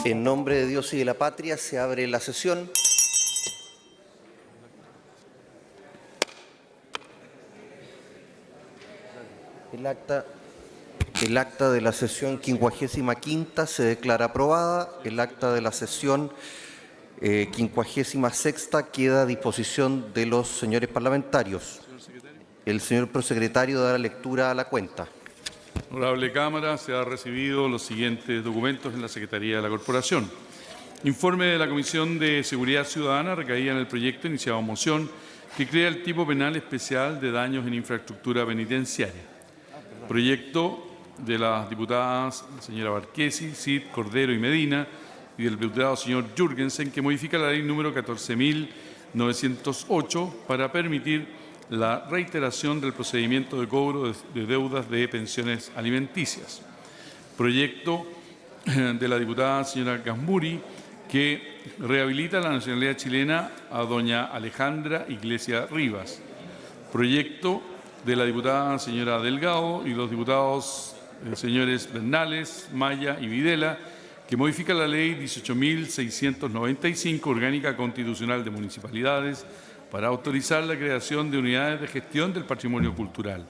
En nombre de Dios y de la patria se abre la sesión. El acta de la sesión 55ª se declara aprobada. El acta de la sesión 56ª queda a disposición de los señores parlamentarios. El señor prosecretario dará lectura a la cuenta. Honorable Cámara, se han recibido los siguientes documentos en la Secretaría de la Corporación. Informe de la Comisión de Seguridad Ciudadana recaía en el proyecto iniciado moción que crea el tipo penal especial de daños en infraestructura penitenciaria. Proyecto de las diputadas señora Barquesi, Cid, Cordero y Medina y del diputado señor Jürgensen, que modifica la ley número 14.908 para permitir la reiteración del procedimiento de cobro de deudas de pensiones alimenticias. Proyecto de la diputada señora Gamburi, que rehabilita la nacionalidad chilena a doña Alejandra Iglesia Rivas. Proyecto de la diputada señora Delgado y los diputados señores Bernales, Maya y Videla, que modifica la ley 18.695, orgánica constitucional de municipalidades, para autorizar la creación de unidades de gestión del patrimonio cultural.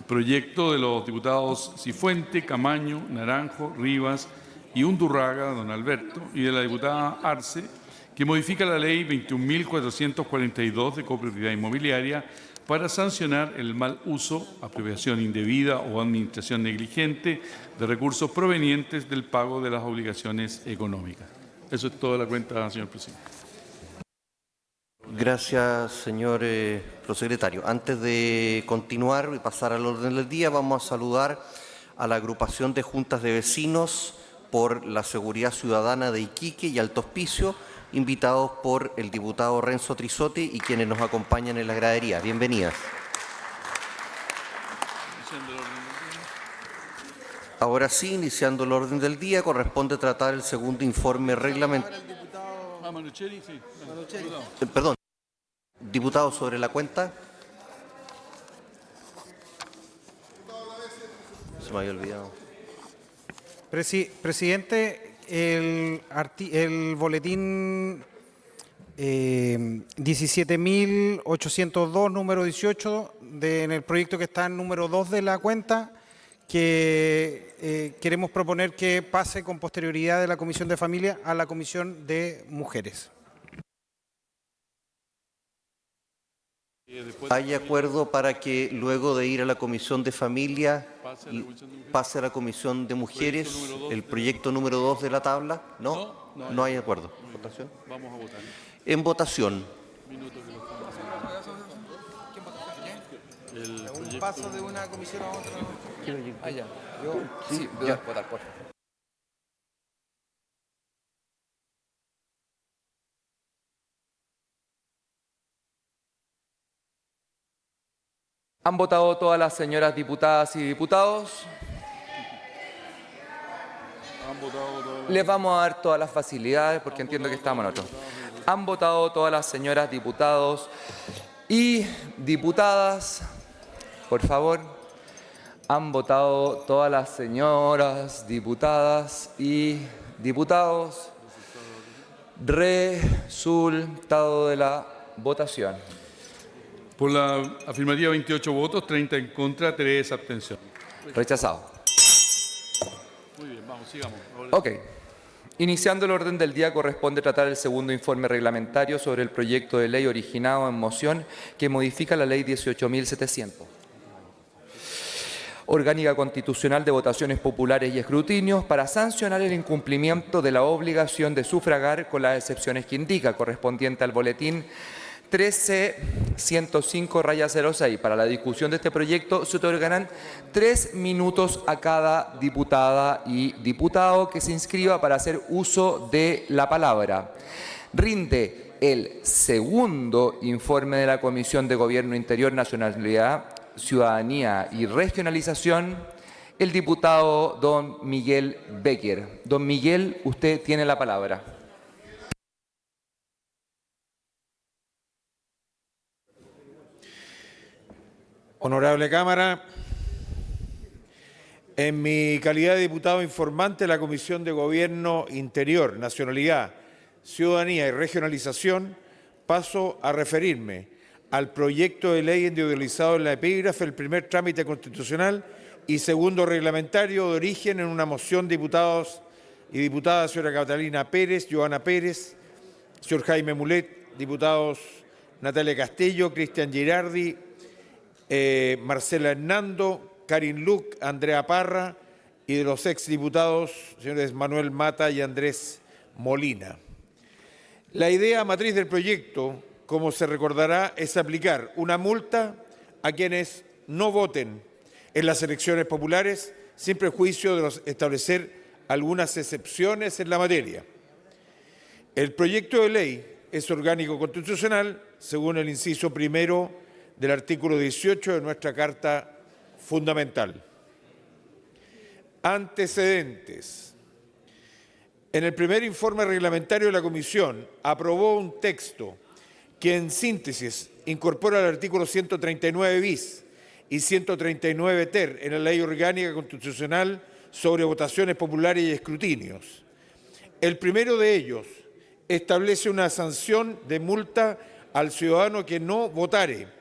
Proyecto de los diputados Cifuente, Camaño, Naranjo, Rivas y Undurraga, don Alberto, y de la diputada Arce, que modifica la ley 21.442 de copropiedad inmobiliaria para sancionar el mal uso, apropiación indebida o administración negligente de recursos provenientes del pago de las obligaciones económicas. Eso es toda la cuenta, señor presidente. Gracias, señor prosecretario. Antes de continuar y pasar al orden del día, vamos a saludar a la agrupación de juntas de vecinos por la seguridad ciudadana de Iquique y Alto Hospicio, invitados por el diputado Renzo Trisotti y quienes nos acompañan en la gradería. Bienvenidas. Ahora sí, iniciando el orden del día, corresponde tratar el segundo informe reglamentario. Perdón, diputado, sobre la cuenta. Se me había olvidado. Presidente, el boletín 17.802, número 18, en el proyecto que está en número 2 de la cuenta, que queremos proponer que pase con posterioridad de la Comisión de Familia a la Comisión de Mujeres. ¿Hay acuerdo para que luego de ir a la Comisión de Familia pase a la Comisión de Mujeres el proyecto número 2 de la tabla? ¿No? No hay acuerdo. ¿Votación? Vamos a votar. En votación. Un paso de una comisión a otra. Ya. Sí, voy a votar, por favor. ¿Han votado todas las señoras diputadas y diputados? Les vamos a dar todas las facilidades porque entiendo que estamos en otro. ¿Han votado todas las señoras diputados y diputadas? Por favor. ¿Han votado todas las señoras diputadas y diputados? Resultado de la votación. Por la afirmativa, 28 votos, 30 en contra, 3 abstenciones. Rechazado. Muy bien, vamos, sigamos. Ok. Iniciando el orden del día, corresponde tratar el segundo informe reglamentario sobre el proyecto de ley originado en moción que modifica la ley 18.700. Orgánica constitucional de votaciones populares y escrutinios para sancionar el incumplimiento de la obligación de sufragar con las excepciones que indica, correspondiente al boletín 13.105-06. Para la discusión de este proyecto se otorgarán 3 minutos a cada diputada y diputado que se inscriba para hacer uso de la palabra. Rinde el segundo informe de la Comisión de Gobierno Interior, Nacionalidad, Ciudadanía y Regionalización, el diputado don Miguel Becker. Don Miguel, usted tiene la palabra. Honorable Cámara, en mi calidad de diputado informante de la Comisión de Gobierno Interior, Nacionalidad, Ciudadanía y Regionalización, paso a referirme al proyecto de ley individualizado en la epígrafe, el primer trámite constitucional y segundo reglamentario de origen en una moción de diputados y diputadas, señora Catalina Pérez, Joana Pérez, señor Jaime Mulet, diputados Natalia Castillo, Cristian Girardi, Marcela Hernando, Karin Luc, Andrea Parra y de los exdiputados, señores Manuel Mata y Andrés Molina. La idea matriz del proyecto, como se recordará, es aplicar una multa a quienes no voten en las elecciones populares, sin prejuicio de establecer algunas excepciones en la materia. El proyecto de ley es orgánico constitucional, según el inciso primero del artículo 18 de nuestra Carta Fundamental. Antecedentes. En el primer informe reglamentario de la Comisión aprobó un texto que en síntesis incorpora el artículo 139 bis y 139 ter en la Ley Orgánica Constitucional sobre votaciones populares y escrutinios. El primero de ellos establece una sanción de multa al ciudadano que no votare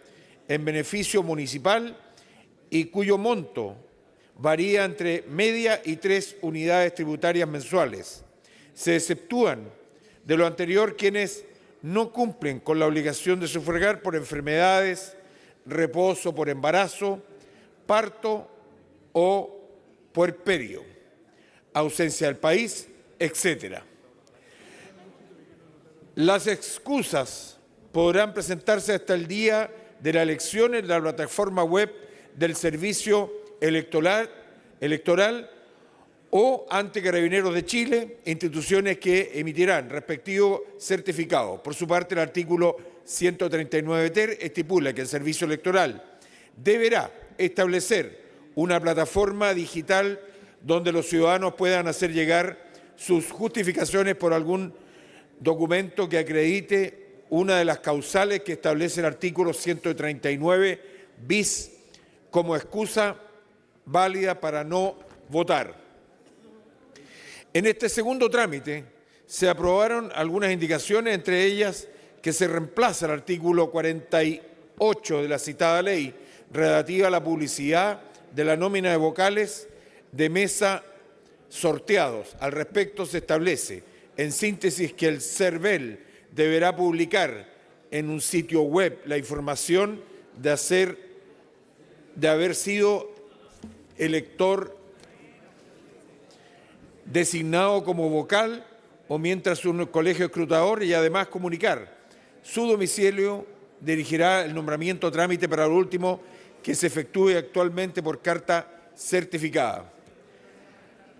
en beneficio municipal y cuyo monto varía entre media y 3 unidades tributarias mensuales. Se exceptúan de lo anterior quienes no cumplen con la obligación de sufragar por enfermedades, reposo por embarazo, parto o puerperio, ausencia del país, etc. Las excusas podrán presentarse hasta el día de la elección en la plataforma web del Servicio Electoral o ante Carabineros de Chile, instituciones que emitirán respectivo certificado. Por su parte, el artículo 139 ter estipula que el Servicio Electoral deberá establecer una plataforma digital donde los ciudadanos puedan hacer llegar sus justificaciones por algún documento que acredite una de las causales que establece el artículo 139 bis como excusa válida para no votar. En este segundo trámite se aprobaron algunas indicaciones, entre ellas que se reemplaza el artículo 48 de la citada ley relativa a la publicidad de la nómina de vocales de mesa sorteados. Al respecto se establece, en síntesis, que el CERVEL deberá publicar en un sitio web la información de haber sido elector designado como vocal o mientras un colegio escrutador y además comunicar su domicilio. Dirigirá el nombramiento a trámite para el último que se efectúe actualmente por carta certificada.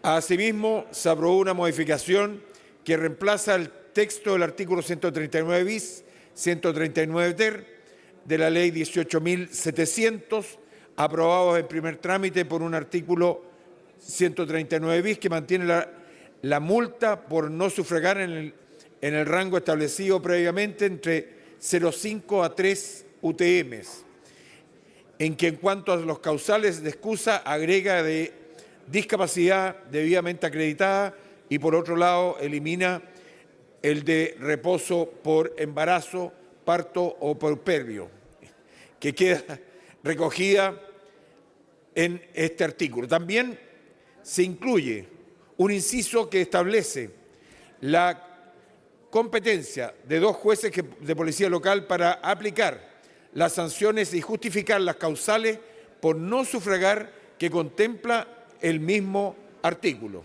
Asimismo, se aprobó una modificación que reemplaza el texto del artículo 139 bis, 139 ter de la Ley 18.700, aprobados en primer trámite por un artículo 139 bis que mantiene la multa por no sufragar en el rango establecido previamente entre 0,5 a 3 UTMs, en que en cuanto a los causales de excusa agrega de discapacidad debidamente acreditada y por otro lado elimina el de reposo por embarazo, parto o puerperio, que queda recogida en este artículo. También se incluye un inciso que establece la competencia de 2 jueces de policía local para aplicar las sanciones y justificar las causales por no sufragar que contempla el mismo artículo.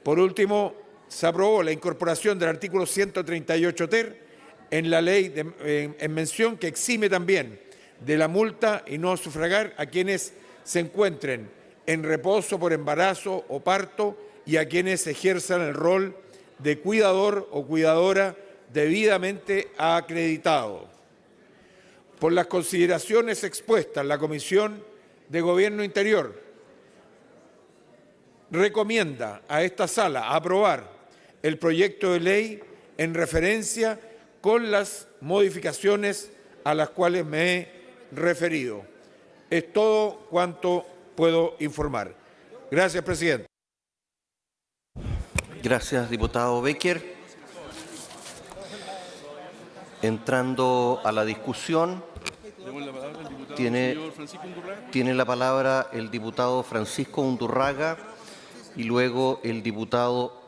Por último, se aprobó la incorporación del artículo 138 ter en la ley en mención que exime también de la multa y no sufragar a quienes se encuentren en reposo por embarazo o parto y a quienes ejerzan el rol de cuidador o cuidadora debidamente acreditado. Por las consideraciones expuestas, la Comisión de Gobierno Interior recomienda a esta sala aprobar el proyecto de ley en referencia con las modificaciones a las cuales me he referido. Es todo cuanto puedo informar. Gracias, presidente. Gracias, diputado Becker. Entrando a la discusión, tiene la palabra el diputado Francisco Undurraga y luego el diputado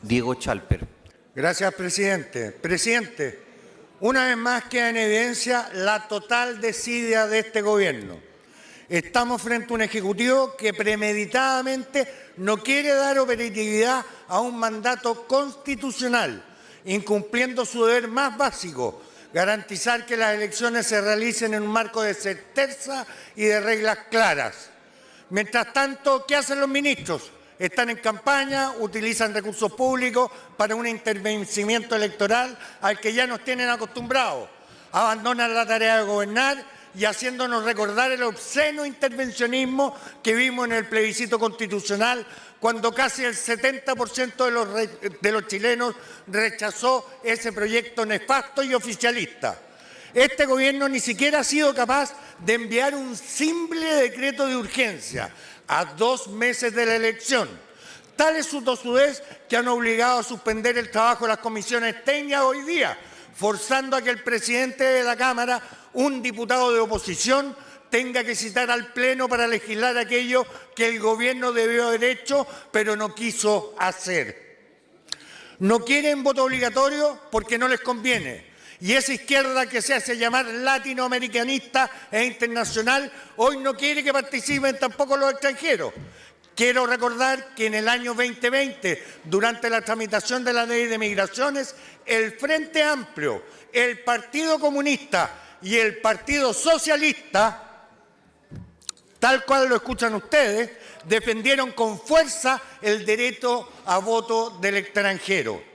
Diego Chalper. Gracias, presidente. Presidente, una vez más queda en evidencia la total desidia de este gobierno. Estamos frente a un Ejecutivo que premeditadamente no quiere dar operatividad a un mandato constitucional, incumpliendo su deber más básico, garantizar que las elecciones se realicen en un marco de certeza y de reglas claras. Mientras tanto, ¿qué hacen los ministros? Están en campaña, utilizan recursos públicos para un intervencimiento electoral al que ya nos tienen acostumbrados. Abandonan la tarea de gobernar y haciéndonos recordar el obsceno intervencionismo que vimos en el plebiscito constitucional, cuando casi el 70% de los chilenos rechazó ese proyecto nefasto y oficialista. Este gobierno ni siquiera ha sido capaz de enviar un simple decreto de urgencia a 2 meses de la elección. Tal es su tosudez que han obligado a suspender el trabajo de las comisiones técnicas hoy día, forzando a que el presidente de la Cámara, un diputado de oposición, tenga que citar al Pleno para legislar aquello que el gobierno debió haber hecho, pero no quiso hacer. No quieren voto obligatorio porque no les conviene. Y esa izquierda que se hace llamar latinoamericanista e internacional, hoy no quiere que participen tampoco los extranjeros. Quiero recordar que en el año 2020, durante la tramitación de la Ley de Migraciones, el Frente Amplio, el Partido Comunista y el Partido Socialista, tal cual lo escuchan ustedes, defendieron con fuerza el derecho a voto del extranjero.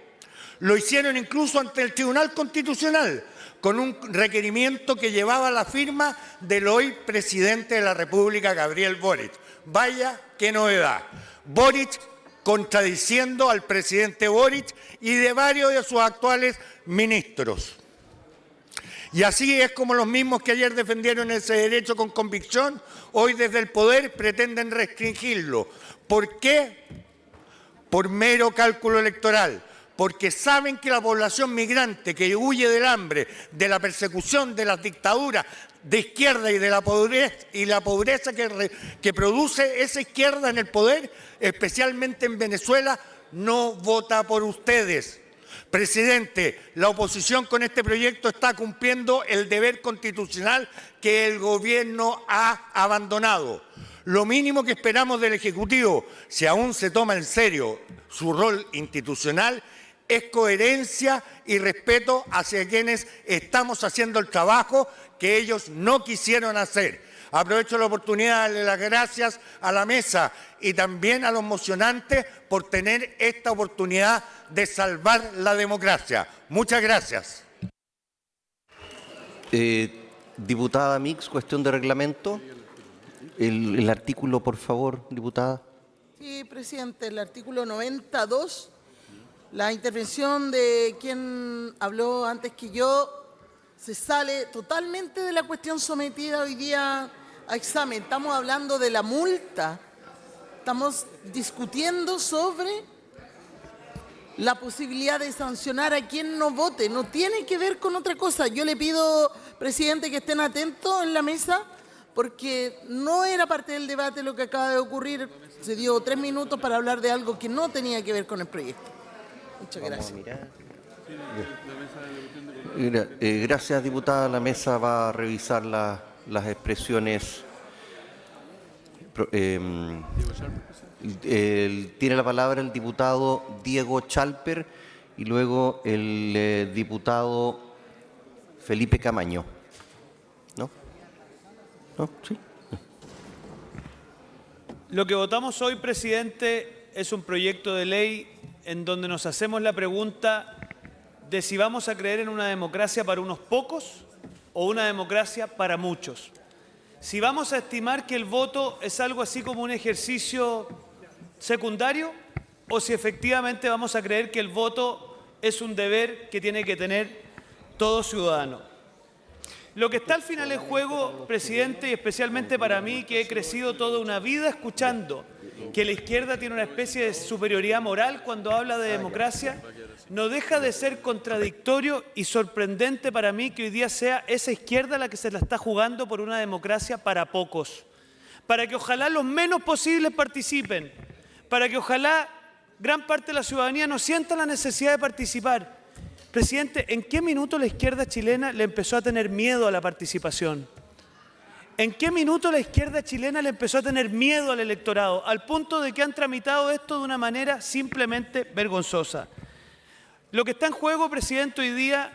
Lo hicieron incluso ante el Tribunal Constitucional, con un requerimiento que llevaba la firma del hoy presidente de la República, Gabriel Boric. Vaya qué novedad. Boric contradiciendo al presidente Boric y de varios de sus actuales ministros. Y así es como los mismos que ayer defendieron ese derecho con convicción, hoy desde el poder pretenden restringirlo. ¿Por qué? Por mero cálculo electoral. Porque saben que la población migrante que huye del hambre, de la persecución, de las dictaduras de izquierda y de la pobreza que produce esa izquierda en el poder, especialmente en Venezuela, no vota por ustedes. Presidente, la oposición con este proyecto está cumpliendo el deber constitucional que el gobierno ha abandonado. Lo mínimo que esperamos del Ejecutivo, si aún se toma en serio su rol institucional, es coherencia y respeto hacia quienes estamos haciendo el trabajo que ellos no quisieron hacer. Aprovecho la oportunidad de darle las gracias a la mesa y también a los mocionantes por tener esta oportunidad de salvar la democracia. Muchas gracias. Diputada Mix, cuestión de reglamento. El artículo, por favor, diputada. Sí, presidente, el artículo 92, la intervención de quien habló antes que yo se sale totalmente de la cuestión sometida hoy día a examen. Estamos hablando de la multa, estamos discutiendo sobre la posibilidad de sancionar a quien no vote, no tiene que ver con otra cosa. Yo le pido, presidente, que estén atentos en la mesa, porque no era parte del debate lo que acaba de ocurrir. Se dio 3 minutos para hablar de algo que no tenía que ver con el proyecto. Muchas gracias. Gracias, diputada. La mesa va a revisar las expresiones. Tiene la palabra el diputado Diego Chalper y luego el diputado Felipe Camaño. ¿No? ¿No? ¿Sí? Lo que votamos hoy, presidente, es un proyecto de ley en donde nos hacemos la pregunta de si vamos a creer en una democracia para unos pocos o una democracia para muchos. Si vamos a estimar que el voto es algo así como un ejercicio secundario o si efectivamente vamos a creer que el voto es un deber que tiene que tener todo ciudadano. Lo que está al final en juego, presidente, y especialmente para mí, que he crecido toda una vida escuchando que la izquierda tiene una especie de superioridad moral cuando habla de democracia, no deja de ser contradictorio y sorprendente para mí que hoy día sea esa izquierda la que se la está jugando por una democracia para pocos, para que ojalá los menos posibles participen, para que ojalá gran parte de la ciudadanía no sienta la necesidad de participar. Presidente, ¿en qué minuto la izquierda chilena le empezó a tener miedo a la participación? ¿En qué minuto la izquierda chilena le empezó a tener miedo al electorado? Al punto de que han tramitado esto de una manera simplemente vergonzosa. Lo que está en juego, presidente, hoy día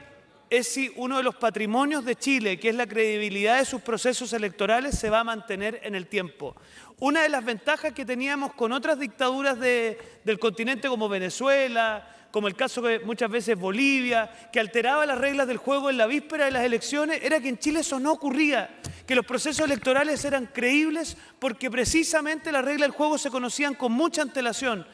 es si uno de los patrimonios de Chile, que es la credibilidad de sus procesos electorales, se va a mantener en el tiempo. Una de las ventajas que teníamos con otras dictaduras del continente como Venezuela, como el caso que muchas veces Bolivia, que alteraba las reglas del juego en la víspera de las elecciones, era que en Chile eso no ocurría, que los procesos electorales eran creíbles porque precisamente las reglas del juego se conocían con mucha antelación.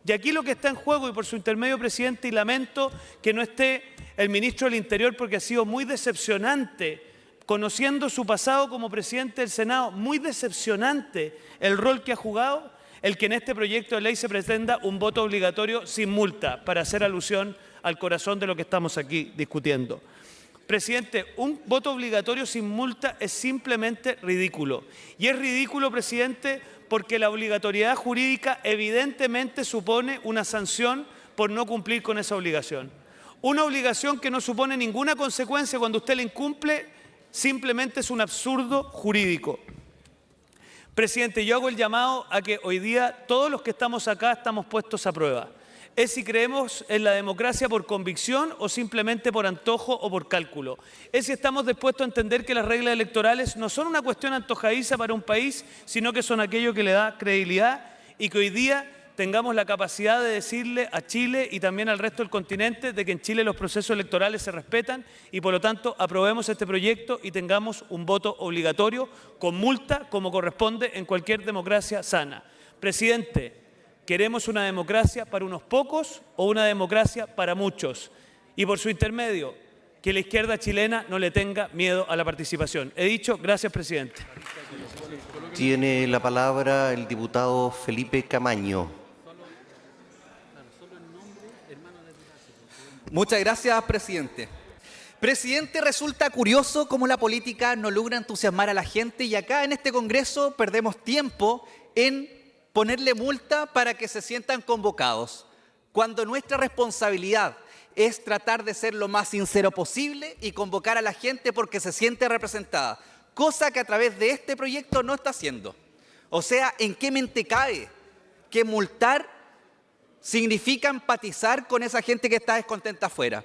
Y aquí lo que está en juego, y por su intermedio, presidente, y lamento que no esté el ministro del Interior porque ha sido muy decepcionante, conociendo su pasado como presidente del Senado, muy decepcionante el rol que ha jugado, el que en este proyecto de ley se pretenda un voto obligatorio sin multa, para hacer alusión al corazón de lo que estamos aquí discutiendo. Presidente, un voto obligatorio sin multa es simplemente ridículo. Y es ridículo, presidente, porque la obligatoriedad jurídica evidentemente supone una sanción por no cumplir con esa obligación. Una obligación que no supone ninguna consecuencia cuando usted la incumple, simplemente es un absurdo jurídico. Presidente, yo hago el llamado a que hoy día todos los que estamos acá estamos puestos a prueba. Es si creemos en la democracia por convicción o simplemente por antojo o por cálculo. Es si estamos dispuestos a entender que las reglas electorales no son una cuestión antojadiza para un país, sino que son aquello que le da credibilidad y que hoy día tengamos la capacidad de decirle a Chile y también al resto del continente de que en Chile los procesos electorales se respetan y por lo tanto aprobemos este proyecto y tengamos un voto obligatorio con multa como corresponde en cualquier democracia sana. Presidente, ¿queremos una democracia para unos pocos o una democracia para muchos? Y por su intermedio, que la izquierda chilena no le tenga miedo a la participación. He dicho, gracias, presidente. Tiene la palabra el diputado Felipe Camaño. Muchas gracias, presidente. Presidente, resulta curioso cómo la política no logra entusiasmar a la gente y acá en este Congreso perdemos tiempo en ponerle multa para que se sientan convocados, cuando nuestra responsabilidad es tratar de ser lo más sincero posible y convocar a la gente porque se siente representada, cosa que a través de este proyecto no está haciendo. O sea, ¿en qué mente cabe que multar significa empatizar con esa gente que está descontenta afuera?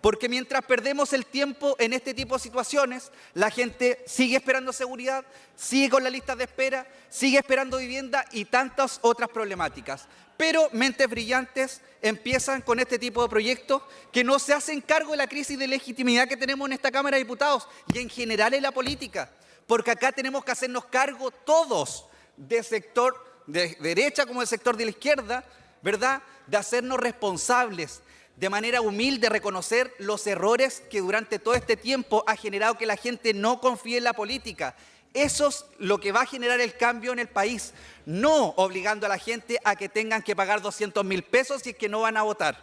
Porque mientras perdemos el tiempo en este tipo de situaciones, la gente sigue esperando seguridad, sigue con las listas de espera, sigue esperando vivienda y tantas otras problemáticas. Pero mentes brillantes empiezan con este tipo de proyectos que no se hacen cargo de la crisis de legitimidad que tenemos en esta Cámara de Diputados y en general en la política. Porque acá tenemos que hacernos cargo todos, del sector de derecha como del sector de la izquierda, ¿verdad?, de hacernos responsables, de manera humilde reconocer los errores que durante todo este tiempo ha generado que la gente no confíe en la política. Eso es lo que va a generar el cambio en el país, no obligando a la gente a que tengan que pagar 200.000 pesos si es que no van a votar.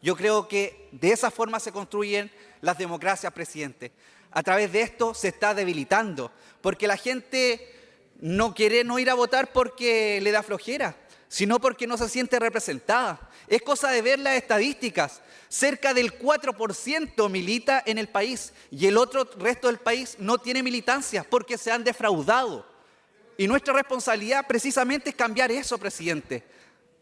Yo creo que de esa forma se construyen las democracias, presidente. A través de esto se está debilitando, porque la gente no quiere no ir a votar porque le da flojera, sino porque no se siente representada. Es cosa de ver las estadísticas. Cerca del 4% milita en el país y el otro resto del país no tiene militancia porque se han defraudado. Y nuestra responsabilidad precisamente es cambiar eso, presidente.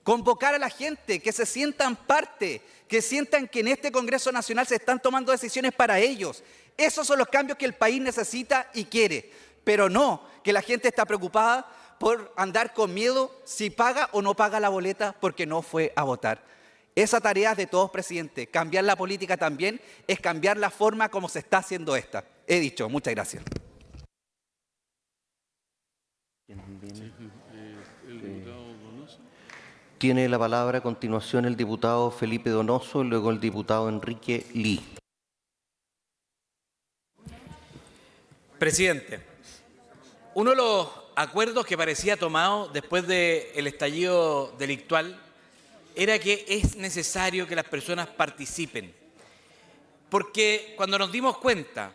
Convocar a la gente, que se sientan parte, que sientan que en este Congreso Nacional se están tomando decisiones para ellos. Esos son los cambios que el país necesita y quiere, pero no que la gente está preocupada por andar con miedo si paga o no paga la boleta porque no fue a votar. Esa tarea es de todos, presidente. Cambiar la política también es cambiar la forma como se está haciendo esta. He dicho, muchas gracias. Tiene la palabra a continuación el diputado Felipe Donoso y luego el diputado Enrique Lee. Presidente, uno de los acuerdos que parecía tomado después del estallido delictual era que es necesario que las personas participen. Porque cuando nos dimos cuenta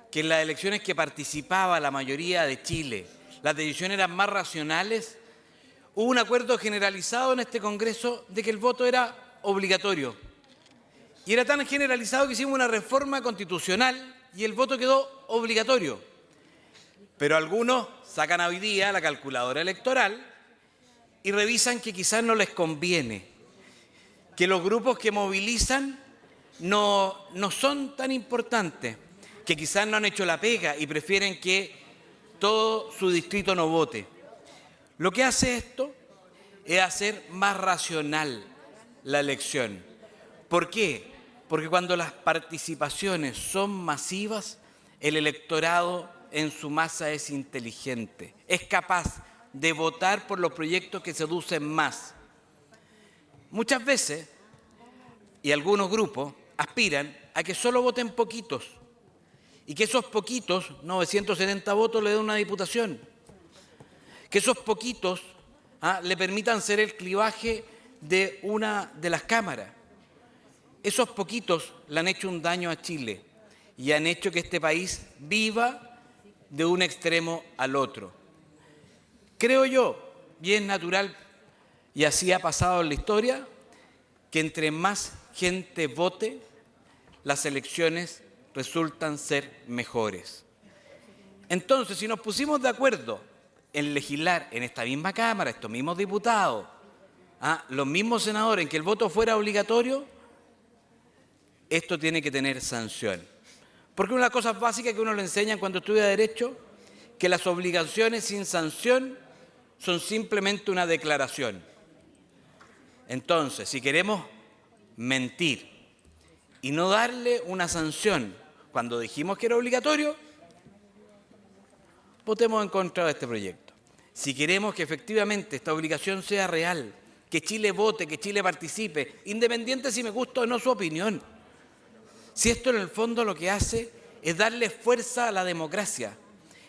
que en las elecciones que participaba la mayoría de Chile, las decisiones eran más racionales, hubo un acuerdo generalizado en este Congreso de que el voto era obligatorio. Y era tan generalizado que hicimos una reforma constitucional y el voto quedó obligatorio. Pero algunos sacan hoy día la calculadora electoral y revisan que quizás no les conviene, que los grupos que movilizan no son tan importantes, que quizás no han hecho la pega y prefieren que todo su distrito no vote. Lo que hace esto es hacer más racional la elección. ¿Por qué? Porque cuando las participaciones son masivas, el electorado en su masa es inteligente, es capaz de votar por los proyectos que seducen más. Muchas veces, y algunos grupos, aspiran a que solo voten poquitos y que esos poquitos, 970 votos, le den una diputación. Que esos poquitos le permitan ser el clivaje de una de las cámaras. Esos poquitos le han hecho un daño a Chile y han hecho que este país viva de un extremo al otro. Creo yo, y es natural, y así ha pasado en la historia, que entre más gente vote, las elecciones resultan ser mejores. Entonces, si nos pusimos de acuerdo en legislar en esta misma Cámara, estos mismos diputados, los mismos senadores, en que el voto fuera obligatorio, esto tiene que tener sanción. Porque una de las cosas básicas que uno le enseña cuando estudia Derecho, que las obligaciones sin sanción son simplemente una declaración. Entonces, si queremos mentir y no darle una sanción cuando dijimos que era obligatorio, votemos en contra de este proyecto. Si queremos que efectivamente esta obligación sea real, que Chile vote, que Chile participe, independiente si me gusta o no su opinión. Si esto en el fondo lo que hace es darle fuerza a la democracia,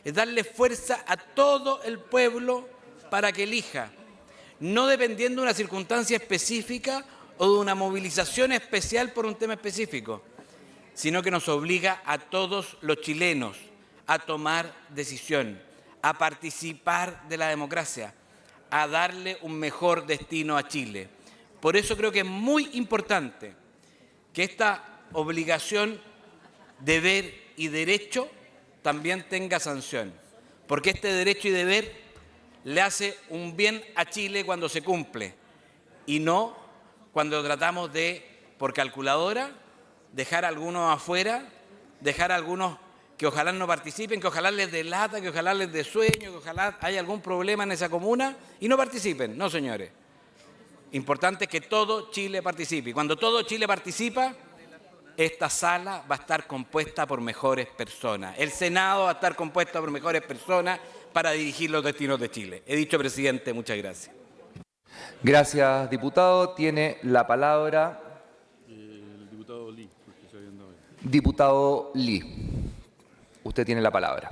es darle fuerza a todo el pueblo para que elija, no dependiendo de una circunstancia específica o de una movilización especial por un tema específico, sino que nos obliga a todos los chilenos a tomar decisión, a participar de la democracia, a darle un mejor destino a Chile. Por eso creo que es muy importante que esta obligación, deber y derecho también tenga sanción, porque este derecho y deber le hace un bien a Chile cuando se cumple y no cuando tratamos de, por calculadora, dejar a algunos afuera, dejar a algunos que ojalá no participen, que ojalá les dé lata, que ojalá les dé sueño, que ojalá haya algún problema en esa comuna y no participen. No, señores. Importante es que todo Chile participe. Y cuando todo Chile participa, esta sala va a estar compuesta por mejores personas. El Senado va a estar compuesto por mejores personas para dirigir los destinos de Chile. He dicho, presidente, muchas gracias. Gracias, diputado. Tiene la palabra El diputado Lee, porque se habían dado ahí. diputado Lee. Usted tiene la palabra.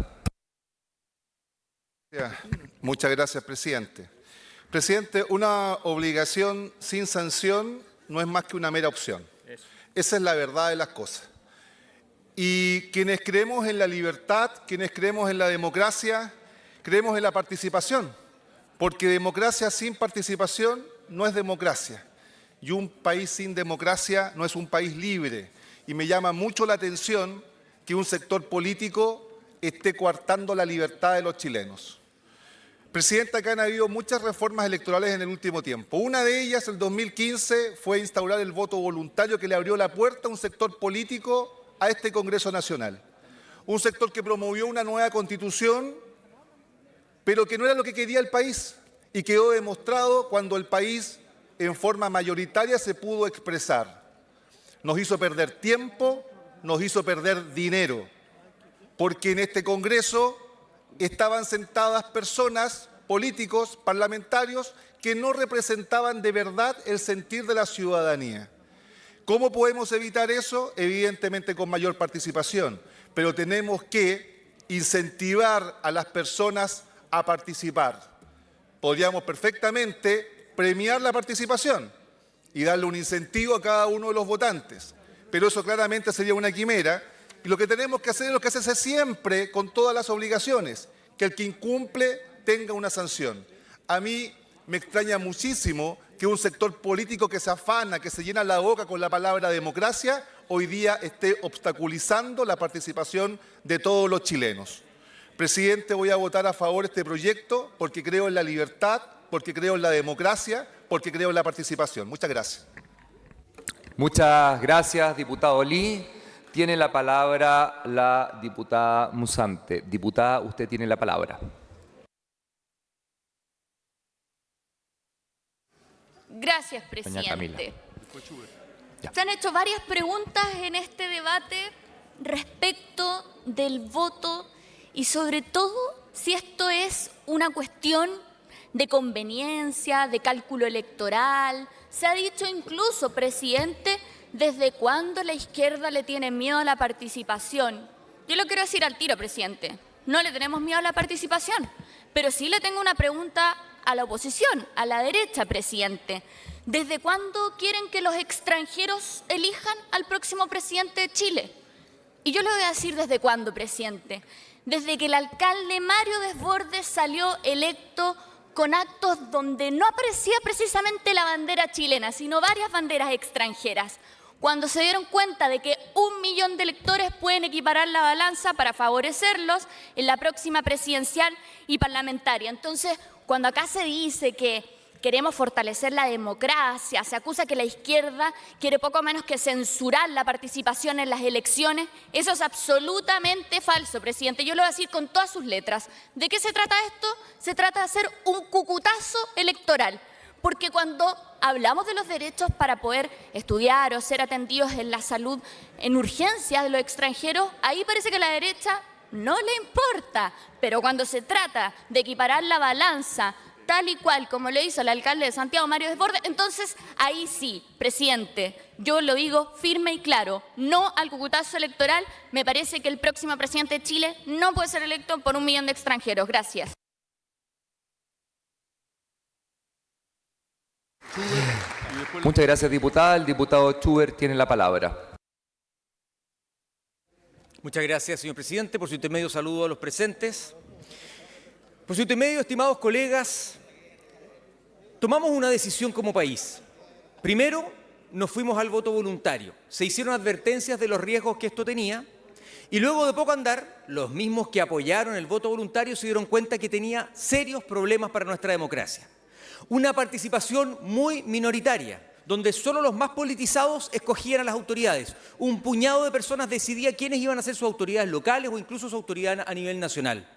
Muchas gracias, presidente. Presidente, una obligación sin sanción no es más que una mera opción. Esa es la verdad de las cosas. Y quienes creemos en la libertad, quienes creemos en la democracia, creemos en la participación, porque democracia sin participación no es democracia. Y un país sin democracia no es un país libre. Y me llama mucho la atención que un sector político esté coartando la libertad de los chilenos. Presidente, acá han habido muchas reformas electorales en el último tiempo. Una de ellas, el 2015, fue instaurar el voto voluntario que le abrió la puerta a un sector político a este Congreso Nacional. Un sector que promovió una nueva constitución, pero que no era lo que quería el país y quedó demostrado cuando el país en forma mayoritaria se pudo expresar. Nos hizo perder tiempo, nos hizo perder dinero, porque en este Congreso estaban sentadas personas, políticos, parlamentarios, que no representaban de verdad el sentir de la ciudadanía. ¿Cómo podemos evitar eso? Evidentemente con mayor participación, pero tenemos que incentivar a las personas a participar. Podríamos perfectamente premiar la participación y darle un incentivo a cada uno de los votantes, pero eso claramente sería una quimera, y lo que tenemos que hacer es lo que se hace siempre con todas las obligaciones, que el que incumple tenga una sanción. A mí me extraña muchísimo que un sector político que se afana, que se llena la boca con la palabra democracia, hoy día esté obstaculizando la participación de todos los chilenos. Presidente, voy a votar a favor de este proyecto porque creo en la libertad, porque creo en la democracia, porque creo en la participación. Muchas gracias. Muchas gracias, diputado Lee. Tiene la palabra la diputada Musante. Diputada, usted tiene la palabra. Gracias, presidente. Se han hecho varias preguntas en este debate respecto del voto y sobre todo si esto es una cuestión de conveniencia, de cálculo electoral. Se ha dicho incluso, presidente, ¿desde cuándo la izquierda le tiene miedo a la participación? Yo lo quiero decir al tiro, presidente. No le tenemos miedo a la participación, pero sí le tengo una pregunta a la oposición, a la derecha, presidente. ¿Desde cuándo quieren que los extranjeros elijan al próximo presidente de Chile? Y yo le voy a decir desde cuándo, presidente. Desde que el alcalde Mario Desbordes salió electo con actos donde no aparecía precisamente la bandera chilena, sino varias banderas extranjeras. Cuando se dieron cuenta de que 1 millón de electores pueden equiparar la balanza para favorecerlos en la próxima presidencial y parlamentaria. Entonces, cuando acá se dice que queremos fortalecer la democracia, se acusa que la izquierda quiere poco menos que censurar la participación en las elecciones, eso es absolutamente falso, presidente. Yo lo voy a decir con todas sus letras. ¿De qué se trata esto? Se trata de hacer un cucutazo electoral. Porque cuando hablamos de los derechos para poder estudiar o ser atendidos en la salud en urgencias de los extranjeros, ahí parece que a la derecha no le importa. Pero cuando se trata de equiparar la balanza, tal y cual como lo hizo el alcalde de Santiago, Mario Desbordes, entonces ahí sí, presidente, yo lo digo firme y claro, no al cucutazo electoral. Me parece que el próximo presidente de Chile no puede ser electo por 1 millón de extranjeros. Gracias. Muchas gracias, diputada. El diputado Schubert tiene la palabra. Muchas gracias, señor presidente. Por su intermedio, saludo a los presentes. Por su intermedio, estimados colegas, tomamos una decisión como país. Primero, nos fuimos al voto voluntario. Se hicieron advertencias de los riesgos que esto tenía y luego de poco andar, los mismos que apoyaron el voto voluntario se dieron cuenta que tenía serios problemas para nuestra democracia. Una participación muy minoritaria, donde solo los más politizados escogían a las autoridades. Un puñado de personas decidía quiénes iban a ser sus autoridades locales o incluso su autoridad a nivel nacional.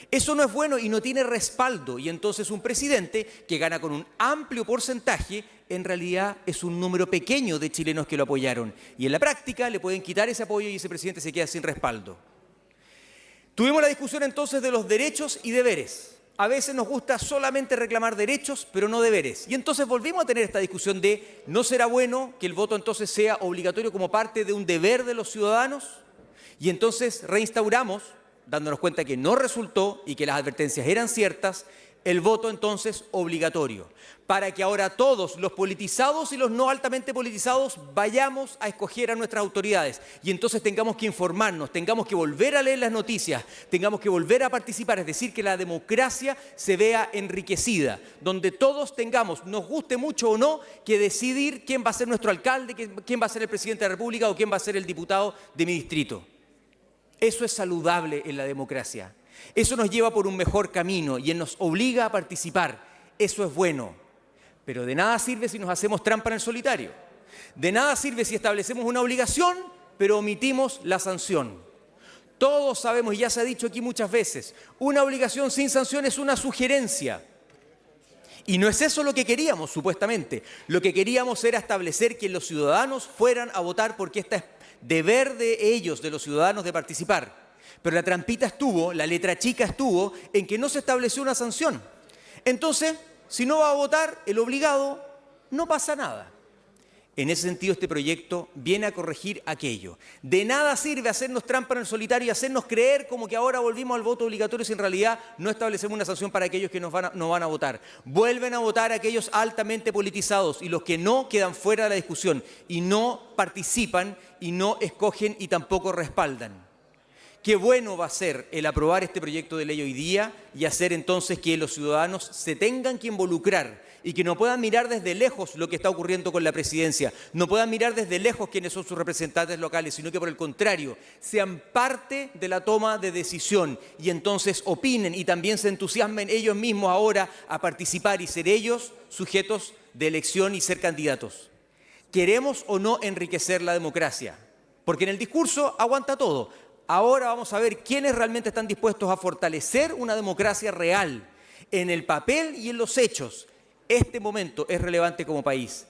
Eso no es bueno y no tiene respaldo, y entonces un presidente que gana con un amplio porcentaje, en realidad es un número pequeño de chilenos que lo apoyaron. Y en la práctica le pueden quitar ese apoyo y ese presidente se queda sin respaldo. Tuvimos la discusión entonces de los derechos y deberes. A veces nos gusta solamente reclamar derechos, pero no deberes. Y entonces volvimos a tener esta discusión de ¿no será bueno que el voto entonces sea obligatorio como parte de un deber de los ciudadanos? Y entonces reinstauramos, dándonos cuenta que no resultó y que las advertencias eran ciertas, el voto entonces obligatorio, para que ahora todos, los politizados y los no altamente politizados, vayamos a escoger a nuestras autoridades y entonces tengamos que informarnos, tengamos que volver a leer las noticias, tengamos que volver a participar, es decir, que la democracia se vea enriquecida, donde todos tengamos, nos guste mucho o no, que decidir quién va a ser nuestro alcalde, quién va a ser el presidente de la República o quién va a ser el diputado de mi distrito. Eso es saludable en la democracia. Eso nos lleva por un mejor camino y nos obliga a participar. Eso es bueno. Pero de nada sirve si nos hacemos trampa en el solitario. De nada sirve si establecemos una obligación, pero omitimos la sanción. Todos sabemos, y ya se ha dicho aquí muchas veces, una obligación sin sanción es una sugerencia. Y no es eso lo que queríamos, supuestamente. Lo que queríamos era establecer que los ciudadanos fueran a votar porque este es deber de ellos, de los ciudadanos, de participar. Pero la trampita estuvo, la letra chica estuvo, en que no se estableció una sanción. Entonces, si no va a votar el obligado, no pasa nada. En ese sentido, este proyecto viene a corregir aquello. De nada sirve hacernos trampa en el solitario y hacernos creer como que ahora volvimos al voto obligatorio si en realidad no establecemos una sanción para aquellos que no van a votar. Vuelven a votar aquellos altamente politizados y los que no quedan fuera de la discusión y no participan y no escogen y tampoco respaldan. Qué bueno va a ser el aprobar este proyecto de ley hoy día y hacer entonces que los ciudadanos se tengan que involucrar y que no puedan mirar desde lejos lo que está ocurriendo con la presidencia, no puedan mirar desde lejos quiénes son sus representantes locales, sino que por el contrario, sean parte de la toma de decisión y entonces opinen y también se entusiasmen ellos mismos ahora a participar y ser ellos sujetos de elección y ser candidatos. ¿Queremos o no enriquecer la democracia? Porque en el discurso aguanta todo. Ahora vamos a ver quiénes realmente están dispuestos a fortalecer una democracia real en el papel y en los hechos. Este momento es relevante como país.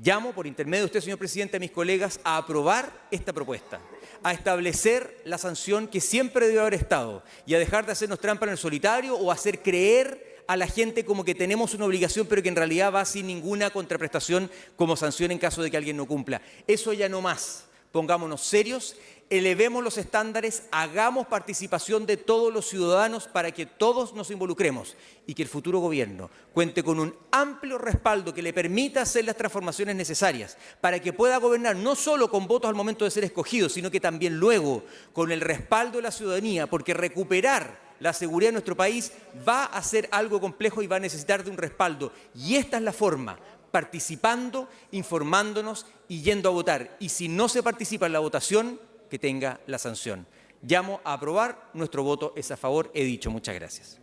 Llamo, por intermedio de usted, señor presidente, a mis colegas a aprobar esta propuesta, a establecer la sanción que siempre debe haber estado y a dejar de hacernos trampa en el solitario o hacer creer a la gente como que tenemos una obligación pero que en realidad va sin ninguna contraprestación como sanción en caso de que alguien no cumpla. Eso ya no más. Pongámonos serios, elevemos los estándares, hagamos participación de todos los ciudadanos para que todos nos involucremos y que el futuro gobierno cuente con un amplio respaldo que le permita hacer las transformaciones necesarias para que pueda gobernar no solo con votos al momento de ser escogido, sino que también luego con el respaldo de la ciudadanía, porque recuperar la seguridad de nuestro país va a ser algo complejo y va a necesitar de un respaldo. Y esta es la forma, participando, informándonos y yendo a votar. Y si no se participa en la votación, que tenga la sanción. Llamo a aprobar, nuestro voto es a favor, he dicho. Muchas gracias.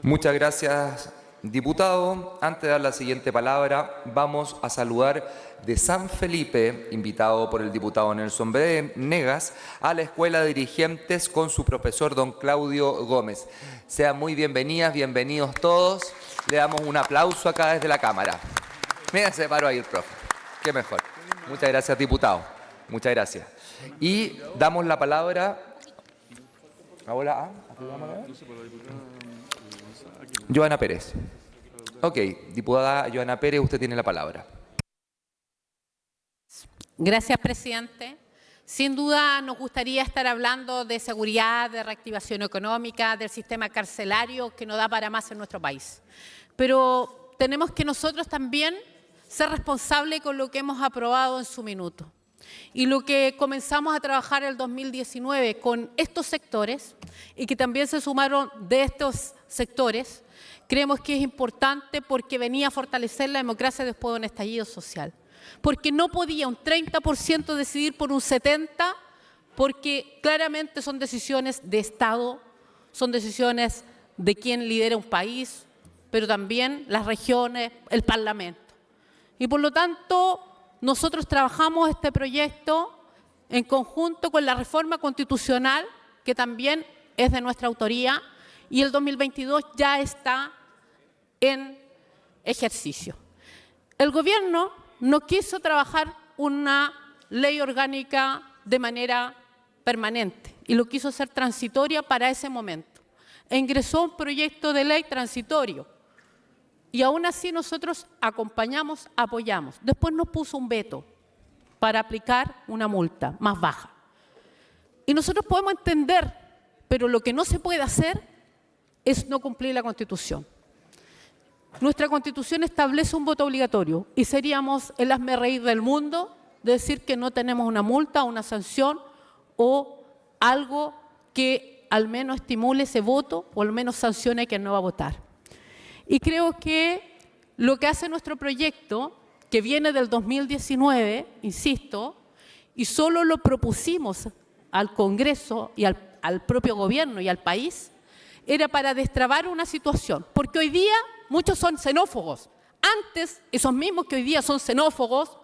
Muchas gracias, diputado. Antes de dar la siguiente palabra, vamos a saludar de San Felipe, invitado por el diputado Nelson Venegas, a la Escuela de Dirigentes con su profesor don Claudio Gómez. Sean muy bienvenidas, bienvenidos todos. Le damos un aplauso acá desde la Cámara. Mira, se paró ahí el profe. Qué mejor. Muchas gracias, diputado. Muchas gracias. Y damos la palabra ahora a Joana Pérez. Ok, diputada Joana Pérez, usted tiene la palabra. Gracias, presidente. Sin duda nos gustaría estar hablando de seguridad, de reactivación económica, del sistema carcelario que no da para más en nuestro país. Pero tenemos que nosotros también ser responsables con lo que hemos aprobado en su minuto. Y lo que comenzamos a trabajar en el 2019 con estos sectores y que también se sumaron de estos sectores, creemos que es importante porque venía a fortalecer la democracia después de un estallido social. Porque no podía un 30% decidir por un 70%, porque claramente son decisiones de Estado, son decisiones de quien lidera un país, pero también las regiones, el Parlamento. Y por lo tanto, nosotros trabajamos este proyecto en conjunto con la reforma constitucional, que también es de nuestra autoría, y el 2022 ya está en ejercicio. El gobierno no quiso trabajar una ley orgánica de manera permanente y lo quiso hacer transitoria para ese momento. E ingresó un proyecto de ley transitorio y aún así nosotros acompañamos, apoyamos. Después nos puso un veto para aplicar una multa más baja. Y nosotros podemos entender, pero lo que no se puede hacer es no cumplir la Constitución. Nuestra Constitución establece un voto obligatorio y seríamos el hazmerreír del mundo de decir que no tenemos una multa, una sanción o algo que al menos estimule ese voto o al menos sancione a quien no va a votar. Y creo que lo que hace nuestro proyecto, que viene del 2019, insisto, y solo lo propusimos al Congreso y al propio gobierno y al país, era para destrabar una situación. Porque hoy día muchos son xenófobos. Antes, esos mismos que hoy día son xenófobos,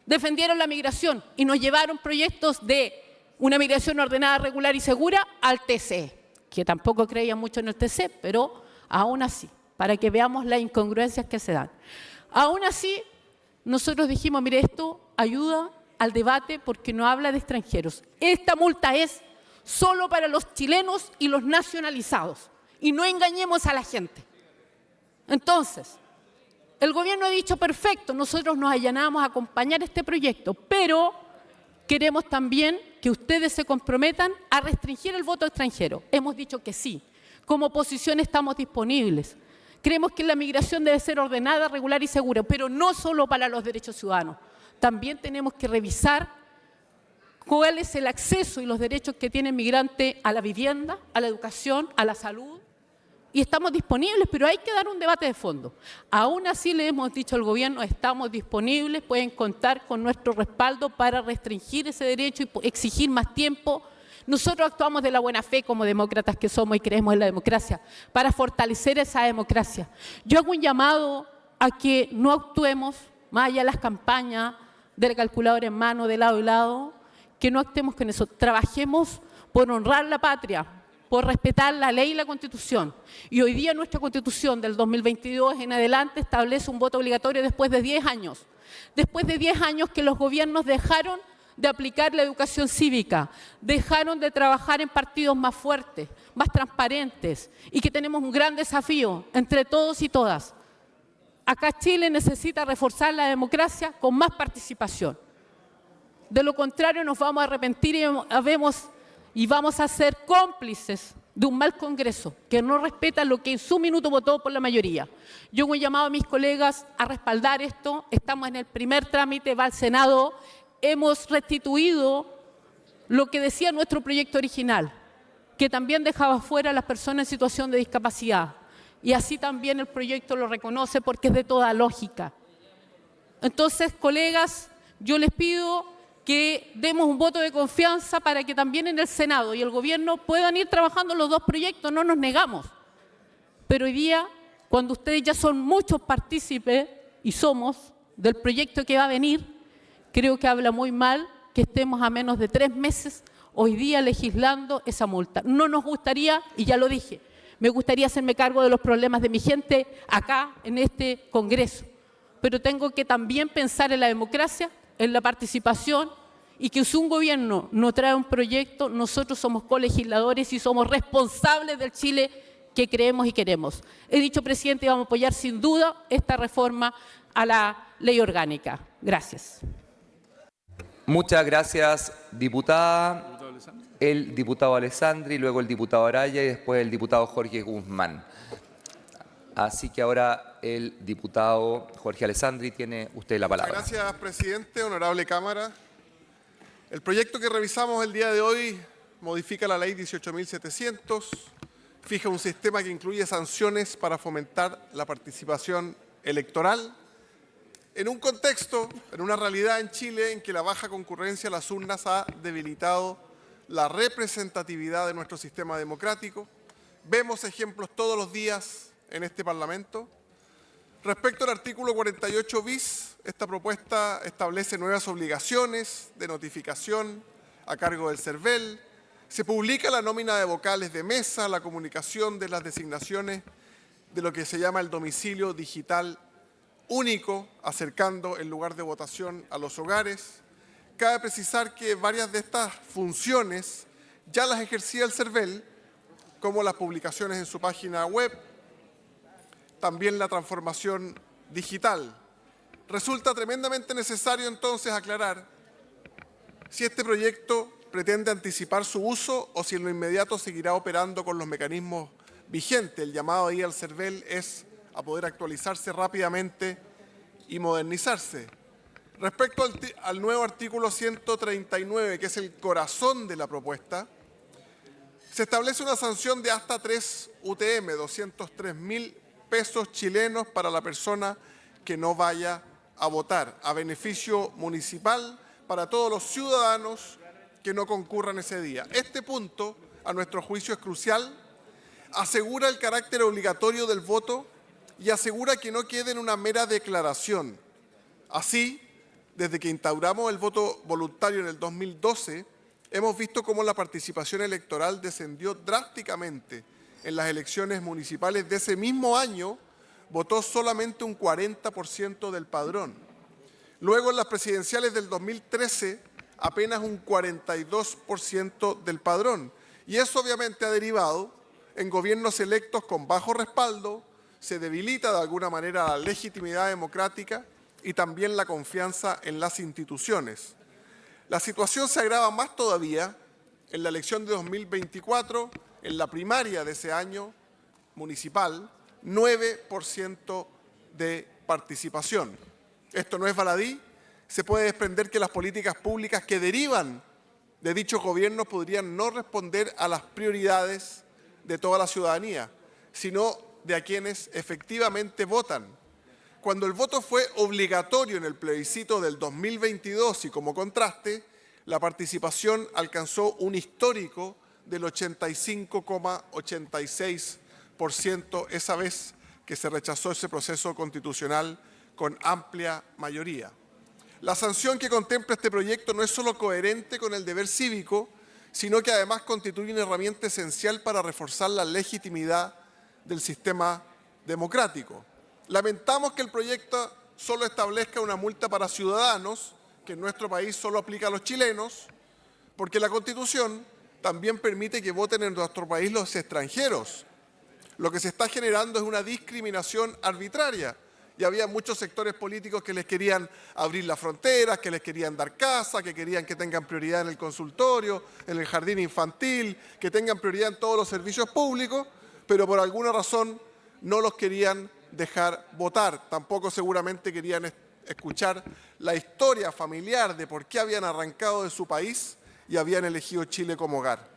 defendieron la migración y nos llevaron proyectos de una migración ordenada, regular y segura al TC, que tampoco creían mucho en el TC, pero aún así, para que veamos las incongruencias que se dan. Aún así, nosotros dijimos, mire, esto ayuda al debate porque no habla de extranjeros. Esta multa es solo para los chilenos y los nacionalizados. Y no engañemos a la gente. Entonces, el gobierno ha dicho, perfecto, nosotros nos allanamos a acompañar este proyecto, pero queremos también que ustedes se comprometan a restringir el voto extranjero. Hemos dicho que sí. Como oposición estamos disponibles. Creemos que la migración debe ser ordenada, regular y segura, pero no solo para los derechos ciudadanos. También tenemos que revisar cuál es el acceso y los derechos que tiene el migrante a la vivienda, a la educación, a la salud. Y estamos disponibles, pero hay que dar un debate de fondo. Aún así le hemos dicho al gobierno, estamos disponibles, pueden contar con nuestro respaldo para restringir ese derecho y exigir más tiempo. Nosotros actuamos de la buena fe como demócratas que somos y creemos en la democracia, para fortalecer esa democracia. Yo hago un llamado a que no actuemos, más allá de las campañas del calculador en mano, de lado y lado, que no actuemos con eso. Trabajemos por honrar la patria, por respetar la ley y la Constitución. Y hoy día nuestra Constitución del 2022 en adelante establece un voto obligatorio después de 10 años. Después de 10 años que los gobiernos dejaron de aplicar la educación cívica, dejaron de trabajar en partidos más fuertes, más transparentes, y que tenemos un gran desafío entre todos y todas. Acá Chile necesita reforzar la democracia con más participación. De lo contrario nos vamos a arrepentir y vamos a ser cómplices de un mal Congreso que no respeta lo que en su minuto votó por la mayoría. Yo hago un llamado a mis colegas a respaldar esto. Estamos en el primer trámite, va al Senado. Hemos restituido lo que decía nuestro proyecto original, que también dejaba fuera a las personas en situación de discapacidad. Y así también el proyecto lo reconoce porque es de toda lógica. Entonces, colegas, yo les pido que demos un voto de confianza para que también en el Senado y el Gobierno puedan ir trabajando los dos proyectos, no nos negamos. Pero hoy día, cuando ustedes ya son muchos partícipes, y somos, del proyecto que va a venir, creo que habla muy mal que estemos a menos de 3 meses hoy día legislando esa multa. No nos gustaría, y ya lo dije, me gustaría hacerme cargo de los problemas de mi gente acá en este Congreso, pero tengo que también pensar en la democracia, en la participación, y que si un gobierno no trae un proyecto, nosotros somos colegisladores y somos responsables del Chile que creemos y queremos. He dicho, presidente, vamos a apoyar sin duda esta reforma a la ley orgánica. Gracias. Muchas gracias, diputada. El diputado Alessandri, luego el diputado Araya y después el diputado Jorge Guzmán. Así que ahora el diputado Jorge Alessandri, tiene usted la palabra. Muchas gracias, presidente, honorable Cámara. El proyecto que revisamos el día de hoy modifica la ley 18.700, fija un sistema que incluye sanciones para fomentar la participación electoral, en un contexto, en una realidad en Chile en que la baja concurrencia a las urnas ha debilitado la representatividad de nuestro sistema democrático. Vemos ejemplos todos los días en este Parlamento. Respecto al artículo 48 bis, esta propuesta establece nuevas obligaciones de notificación a cargo del CERVEL. Se publica la nómina de vocales de mesa, la comunicación de las designaciones de lo que se llama el domicilio digital único, acercando el lugar de votación a los hogares. Cabe precisar que varias de estas funciones ya las ejercía el CERVEL, como las publicaciones en su página web, también la transformación digital. Resulta tremendamente necesario entonces aclarar si este proyecto pretende anticipar su uso o si en lo inmediato seguirá operando con los mecanismos vigentes. El llamado ahí al CERVEL es a poder actualizarse rápidamente y modernizarse. Respecto al nuevo artículo 139, que es el corazón de la propuesta, se establece una sanción de hasta 3 UTM, 203.000 pesos chilenos para la persona que no vaya a votar, a beneficio municipal para todos los ciudadanos que no concurran ese día. Este punto, a nuestro juicio, es crucial, asegura el carácter obligatorio del voto y asegura que no quede en una mera declaración. Así, desde que instauramos el voto voluntario en el 2012, hemos visto cómo la participación electoral descendió drásticamente. En las elecciones municipales de ese mismo año, votó solamente un 40% del padrón. Luego, en las presidenciales del 2013, apenas un 42% del padrón. Y eso obviamente ha derivado en gobiernos electos con bajo respaldo, se debilita de alguna manera la legitimidad democrática y también la confianza en las instituciones. La situación se agrava más todavía en la elección de 2024, en la primaria de ese año municipal, 9% de participación. Esto no es baladí. Se puede desprender que las políticas públicas que derivan de dichos gobiernos podrían no responder a las prioridades de toda la ciudadanía, sino de a quienes efectivamente votan. Cuando el voto fue obligatorio en el plebiscito del 2022 y como contraste, la participación alcanzó un histórico del 85,86% esa vez que se rechazó ese proceso constitucional con amplia mayoría. La sanción que contempla este proyecto no es solo coherente con el deber cívico, sino que además constituye una herramienta esencial para reforzar la legitimidad del sistema democrático. Lamentamos que el proyecto solo establezca una multa para ciudadanos, que en nuestro país solo aplica a los chilenos, porque la Constitución también permite que voten en nuestro país los extranjeros. Lo que se está generando es una discriminación arbitraria. Y había muchos sectores políticos que les querían abrir las fronteras, que les querían dar casa, que querían que tengan prioridad en el consultorio, en el jardín infantil, que tengan prioridad en todos los servicios públicos, pero por alguna razón no los querían dejar votar. Tampoco seguramente querían escuchar la historia familiar de por qué habían arrancado de su país y habían elegido Chile como hogar.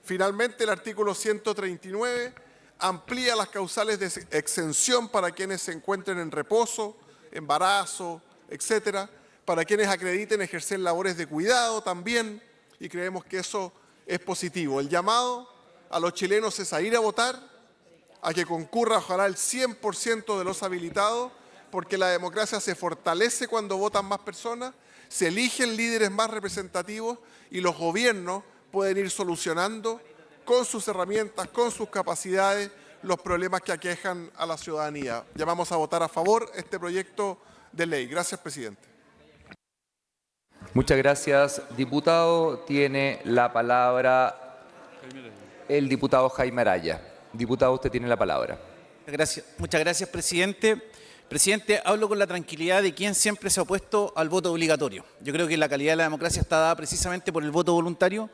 Finalmente, el artículo 139 amplía las causales de exención para quienes se encuentren en reposo, embarazo, etcétera, para quienes acrediten ejercer labores de cuidado también, y creemos que eso es positivo. El llamado a los chilenos es a ir a votar, a que concurra ojalá el 100% de los habilitados, porque la democracia se fortalece cuando votan más personas, se eligen líderes más representativos y los gobiernos pueden ir solucionando con sus herramientas, con sus capacidades, los problemas que aquejan a la ciudadanía. Llamamos a votar a favor este proyecto de ley. Gracias, presidente. Muchas gracias, diputado. Tiene la palabra el diputado Jaime Araya. Diputado, usted tiene la palabra. Muchas gracias, presidente. Presidente, hablo con la tranquilidad de quien siempre se ha opuesto al voto obligatorio. Yo creo que la calidad de la democracia está dada precisamente por el voto voluntario,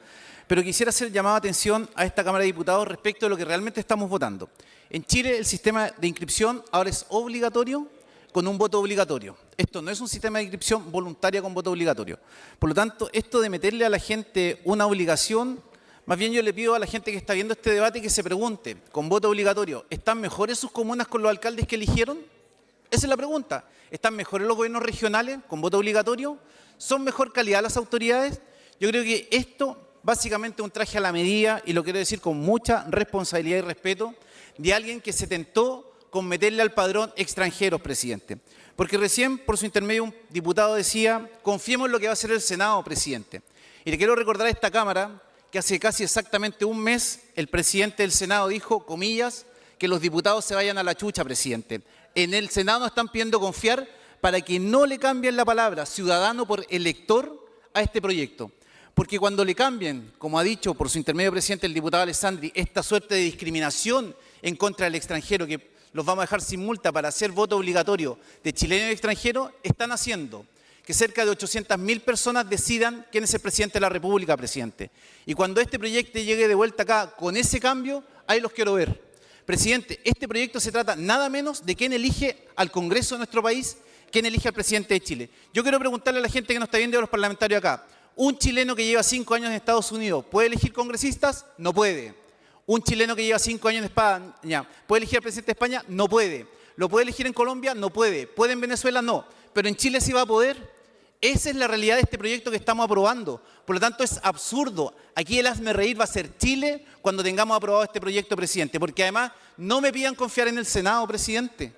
pero quisiera hacer llamado a atención a esta Cámara de Diputados respecto de lo que realmente estamos votando. En Chile el sistema de inscripción ahora es obligatorio con un voto obligatorio. Esto no es un sistema de inscripción voluntaria con voto obligatorio. Por lo tanto, esto de meterle a la gente una obligación, más bien yo le pido a la gente que está viendo este debate que se pregunte, con voto obligatorio, ¿están mejores sus comunas con los alcaldes que eligieron? Esa es la pregunta. ¿Están mejores los gobiernos regionales con voto obligatorio? ¿Son mejor calidad las autoridades? Yo creo que esto básicamente es un traje a la medida, y lo quiero decir con mucha responsabilidad y respeto, de alguien que se tentó con meterle al padrón extranjeros, presidente. Porque recién, por su intermedio, un diputado decía, confiemos en lo que va a hacer el Senado, presidente. Y le quiero recordar a esta Cámara que hace casi exactamente un mes el presidente del Senado dijo, comillas, que los diputados se vayan a la chucha, presidente. En el Senado nos están pidiendo confiar para que no le cambien la palabra ciudadano por elector a este proyecto. Porque cuando le cambien, como ha dicho por su intermedio presidente el diputado Alessandri, esta suerte de discriminación en contra del extranjero, que los vamos a dejar sin multa para hacer voto obligatorio de chilenos y extranjeros, están haciendo que cerca de 800.000 personas decidan quién es el presidente de la República, presidente. Y cuando este proyecto llegue de vuelta acá con ese cambio, ahí los quiero ver. Presidente, este proyecto se trata nada menos de quién elige al Congreso de nuestro país, quién elige al presidente de Chile. Yo quiero preguntarle a la gente que nos está viendo y a los parlamentarios acá, ¿un chileno que lleva 5 años en Estados Unidos puede elegir congresistas? No puede. ¿Un chileno que lleva 5 años en España puede elegir al presidente de España? No puede. ¿Lo puede elegir en Colombia? No puede. ¿Puede en Venezuela? No. Pero en Chile sí va a poder. Esa es la realidad de este proyecto que estamos aprobando. Por lo tanto, es absurdo. Aquí el hazme reír va a ser Chile cuando tengamos aprobado este proyecto, presidente. Porque además, no me pidan confiar en el Senado, presidente.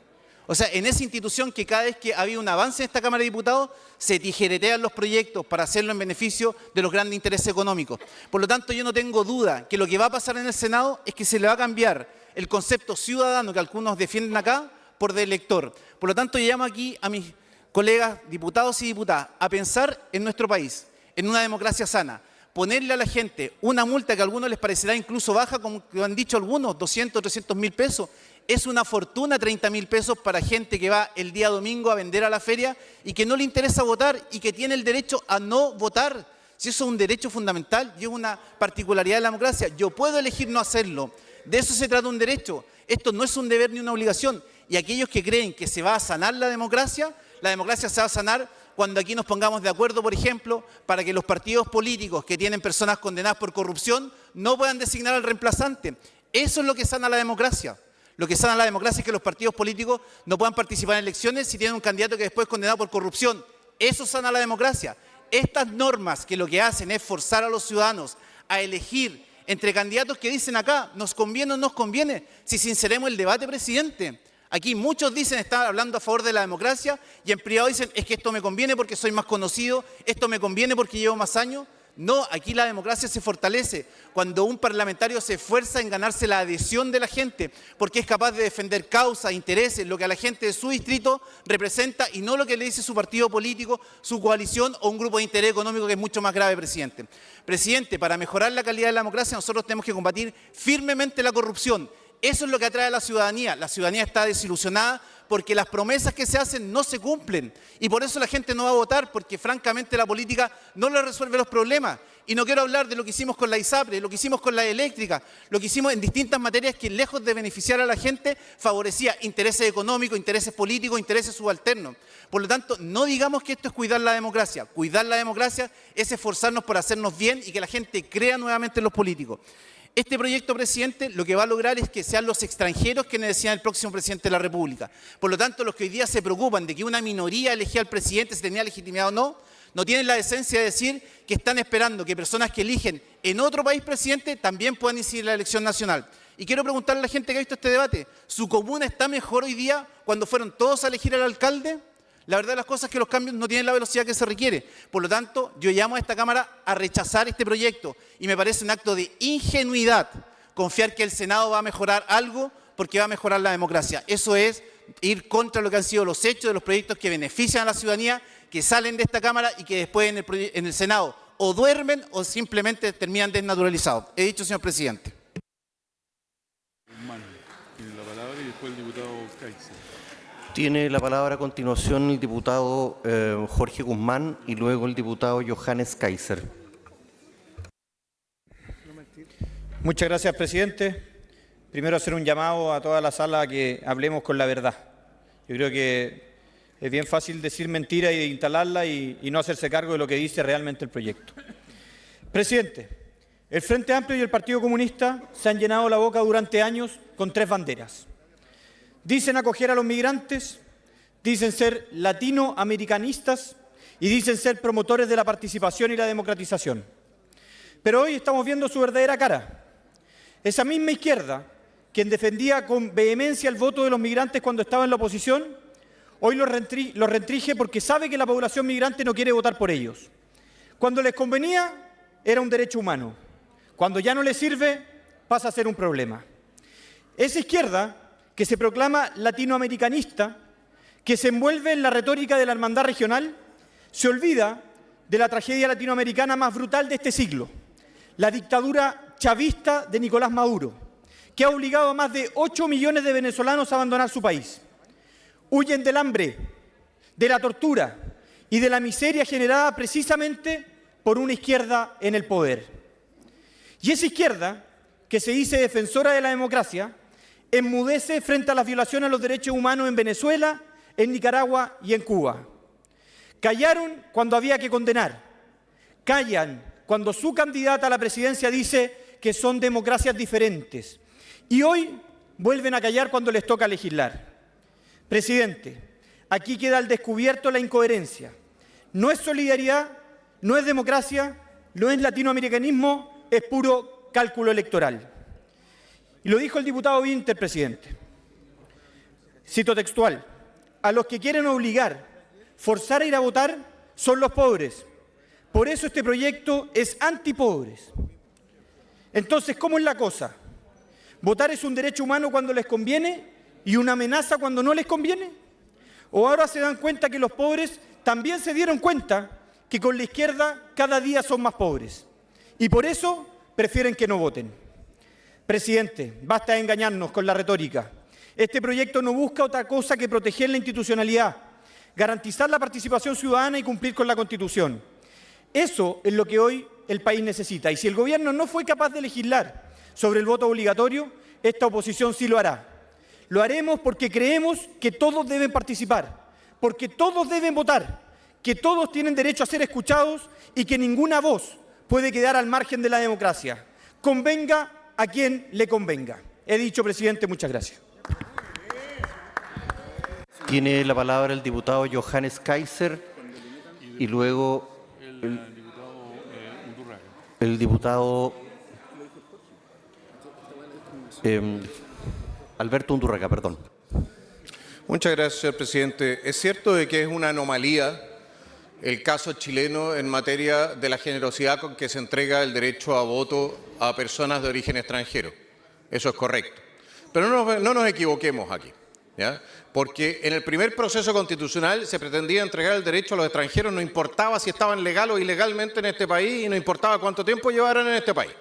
O sea, en esa institución que cada vez que había un avance en esta Cámara de Diputados, se tijeretean los proyectos para hacerlo en beneficio de los grandes intereses económicos. Por lo tanto, yo no tengo duda que lo que va a pasar en el Senado es que se le va a cambiar el concepto ciudadano que algunos defienden acá por de elector. Por lo tanto, yo llamo aquí a mis colegas diputados y diputadas a pensar en nuestro país, en una democracia sana. Ponerle a la gente una multa que a algunos les parecerá incluso baja, como han dicho algunos, 200, 300.000 pesos, Es una fortuna 30.000 pesos para gente que va el día domingo a vender a la feria y que no le interesa votar y que tiene el derecho a no votar. Si eso es un derecho fundamental y es una particularidad de la democracia, yo puedo elegir no hacerlo. De eso se trata un derecho. Esto no es un deber ni una obligación. Y aquellos que creen que se va a sanar la democracia se va a sanar cuando aquí nos pongamos de acuerdo, por ejemplo, para que los partidos políticos que tienen personas condenadas por corrupción no puedan designar al reemplazante. Eso es lo que sana la democracia. Lo que sana la democracia es que los partidos políticos no puedan participar en elecciones si tienen un candidato que después es condenado por corrupción. Eso sana la democracia. Estas normas que lo que hacen es forzar a los ciudadanos a elegir entre candidatos que dicen acá, ¿nos conviene o no nos conviene? Si sinceremos el debate, presidente. Aquí muchos dicen, están hablando a favor de la democracia y en privado dicen, es que esto me conviene porque soy más conocido, esto me conviene porque llevo más años. No, aquí la democracia se fortalece cuando un parlamentario se esfuerza en ganarse la adhesión de la gente porque es capaz de defender causas, intereses, lo que a la gente de su distrito representa y no lo que le dice su partido político, su coalición o un grupo de interés económico que es mucho más grave, presidente. Presidente, para mejorar la calidad de la democracia nosotros tenemos que combatir firmemente la corrupción. Eso es lo que atrae a la ciudadanía. La ciudadanía está desilusionada porque las promesas que se hacen no se cumplen. Y por eso la gente no va a votar, porque francamente la política no le resuelve los problemas. Y no quiero hablar de lo que hicimos con la ISAPRE, lo que hicimos con la eléctrica, lo que hicimos en distintas materias que lejos de beneficiar a la gente, favorecía intereses económicos, intereses políticos, intereses subalternos. Por lo tanto, no digamos que esto es cuidar la democracia. Cuidar la democracia es esforzarnos por hacernos bien y que la gente crea nuevamente en los políticos. Este proyecto, presidente, lo que va a lograr es que sean los extranjeros quienes decidan el próximo presidente de la República. Por lo tanto, los que hoy día se preocupan de que una minoría elegía al presidente, si tenía legitimidad o no, no tienen la decencia de decir que están esperando que personas que eligen en otro país presidente también puedan incidir en la elección nacional. Y quiero preguntarle a la gente que ha visto este debate, ¿su comuna está mejor hoy día cuando fueron todos a elegir al alcalde? La verdad de las cosas es que los cambios no tienen la velocidad que se requiere. Por lo tanto, yo llamo a esta Cámara a rechazar este proyecto y me parece un acto de ingenuidad confiar que el Senado va a mejorar algo porque va a mejorar la democracia. Eso es ir contra lo que han sido los hechos de los proyectos que benefician a la ciudadanía, que salen de esta Cámara y que después en el Senado o duermen o simplemente terminan desnaturalizados. He dicho, señor presidente. Tiene la palabra y después el diputado Kaiser. Tiene la palabra a continuación el diputado Jorge Guzmán y luego el diputado Johannes Kaiser. Muchas gracias, presidente. Primero hacer un llamado a toda la sala a que hablemos con la verdad. Yo creo que es bien fácil decir mentira y instalarla y no hacerse cargo de lo que dice realmente el proyecto. Presidente, el Frente Amplio y el Partido Comunista se han llenado la boca durante años con tres banderas. Dicen acoger a los migrantes, dicen ser latinoamericanistas y dicen ser promotores de la participación y la democratización. Pero hoy estamos viendo su verdadera cara. Esa misma izquierda, quien defendía con vehemencia el voto de los migrantes cuando estaba en la oposición, hoy los restringe porque sabe que la población migrante no quiere votar por ellos. Cuando les convenía, era un derecho humano. Cuando ya no les sirve, pasa a ser un problema. Esa izquierda que se proclama latinoamericanista, que se envuelve en la retórica de la hermandad regional, se olvida de la tragedia latinoamericana más brutal de este siglo, la dictadura chavista de Nicolás Maduro, que ha obligado a más de 8 millones de venezolanos a abandonar su país. Huyen del hambre, de la tortura y de la miseria generada precisamente por una izquierda en el poder. Y esa izquierda, que se dice defensora de la democracia, enmudece frente a las violaciones a los derechos humanos en Venezuela, en Nicaragua y en Cuba. Callaron cuando había que condenar. Callan cuando su candidata a la presidencia dice que son democracias diferentes. Y hoy vuelven a callar cuando les toca legislar. Presidente, aquí queda al descubierto la incoherencia. No es solidaridad, no es democracia, no es latinoamericanismo, es puro cálculo electoral. Y lo dijo el diputado Winter, presidente. Cito textual: a los que quieren obligar, forzar a ir a votar, son los pobres. Por eso este proyecto es antipobres. Entonces, ¿cómo es la cosa? ¿Votar es un derecho humano cuando les conviene y una amenaza cuando no les conviene? ¿O ahora se dan cuenta que los pobres también se dieron cuenta que con la izquierda cada día son más pobres y por eso prefieren que no voten? Presidente, basta de engañarnos con la retórica. Este proyecto no busca otra cosa que proteger la institucionalidad, garantizar la participación ciudadana y cumplir con la Constitución. Eso es lo que hoy el país necesita. Y si el Gobierno no fue capaz de legislar sobre el voto obligatorio, esta oposición sí lo hará. Lo haremos porque creemos que todos deben participar, porque todos deben votar, que todos tienen derecho a ser escuchados y que ninguna voz puede quedar al margen de la democracia. Convenga a quien le convenga. He dicho, presidente, muchas gracias. Tiene la palabra el diputado Johannes Kaiser y luego el diputado Alberto Undurraga, perdón. Muchas gracias, señor presidente. Es cierto de que es una anomalía el caso chileno en materia de la generosidad con que se entrega el derecho a voto a personas de origen extranjero. Eso es correcto. Pero no nos equivoquemos aquí, ¿ya? Porque en el primer proceso constitucional se pretendía entregar el derecho a los extranjeros, no importaba si estaban legal o ilegalmente en este país y no importaba cuánto tiempo llevaran en este país.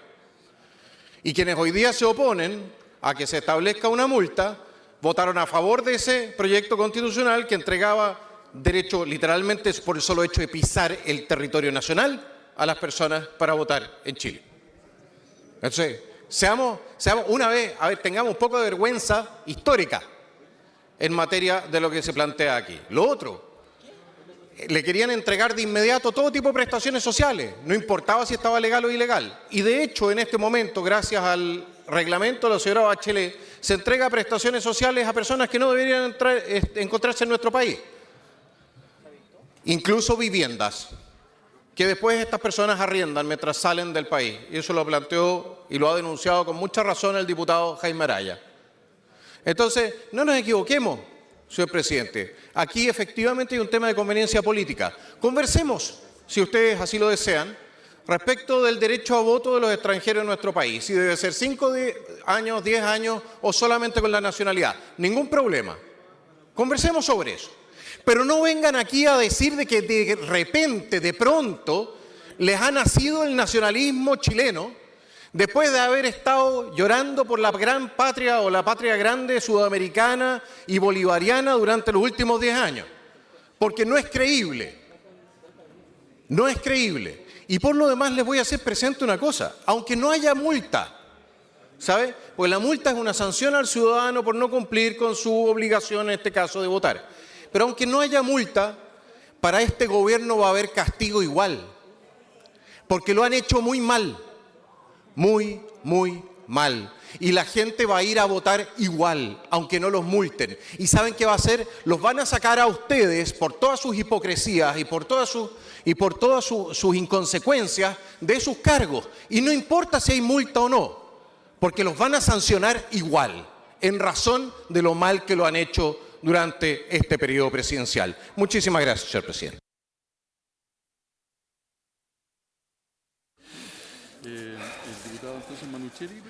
Y quienes hoy día se oponen a que se establezca una multa, votaron a favor de ese proyecto constitucional que entregaba derecho literalmente por el solo hecho de pisar el territorio nacional a las personas para votar en Chile. Entonces, seamos una vez, tengamos un poco de vergüenza histórica en materia de lo que se plantea aquí. Lo otro, le querían entregar de inmediato todo tipo de prestaciones sociales, no importaba si estaba legal o ilegal. Y de hecho, en este momento, gracias al reglamento de la señora Bachelet, se entrega prestaciones sociales a personas que no deberían encontrarse en nuestro país. Incluso viviendas, que después estas personas arriendan mientras salen del país. Y eso lo planteó y lo ha denunciado con mucha razón el diputado Jaime Araya. Entonces, no nos equivoquemos, señor presidente. Aquí efectivamente hay un tema de conveniencia política. Conversemos, si ustedes así lo desean, respecto del derecho a voto de los extranjeros en nuestro país. Si debe ser 5 años, 10 años o solamente con la nacionalidad. Ningún problema. Conversemos sobre eso. Pero no vengan aquí a decir de que de repente, de pronto, les ha nacido el nacionalismo chileno después de haber estado llorando por la gran patria o la patria grande sudamericana y bolivariana durante los últimos 10 años. Porque no es creíble. No es creíble. Y por lo demás les voy a hacer presente una cosa. Aunque no haya multa, ¿sabe? Pues la multa es una sanción al ciudadano por no cumplir con su obligación, en este caso, de votar. Pero aunque no haya multa, para este gobierno va a haber castigo igual. Porque lo han hecho muy mal. Muy, muy mal. Y la gente va a ir a votar igual, aunque no los multen. ¿Y saben qué va a hacer? Los van a sacar a ustedes por todas sus hipocresías y por todas sus inconsecuencias de sus cargos. Y no importa si hay multa o no, porque los van a sancionar igual, en razón de lo mal que lo han hecho durante este periodo presidencial. Muchísimas gracias, señor presidente. El diputado entonces Manucheri,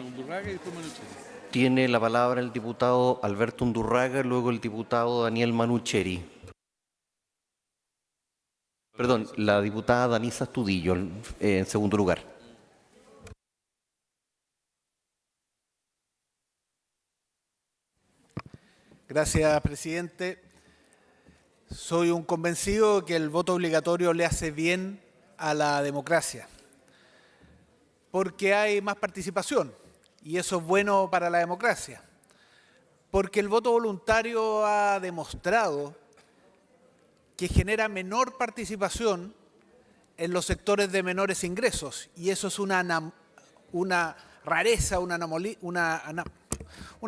Undurraga y después Manucheri. Tiene la palabra el diputado Alberto Undurraga y luego el diputado Daniel Manucheri. Perdón, la diputada Danisa Astudillo en segundo lugar. Gracias, presidente. Soy un convencido que el voto obligatorio le hace bien a la democracia, porque hay más participación y eso es bueno para la democracia, porque el voto voluntario ha demostrado que genera menor participación en los sectores de menores ingresos y eso es una rareza, una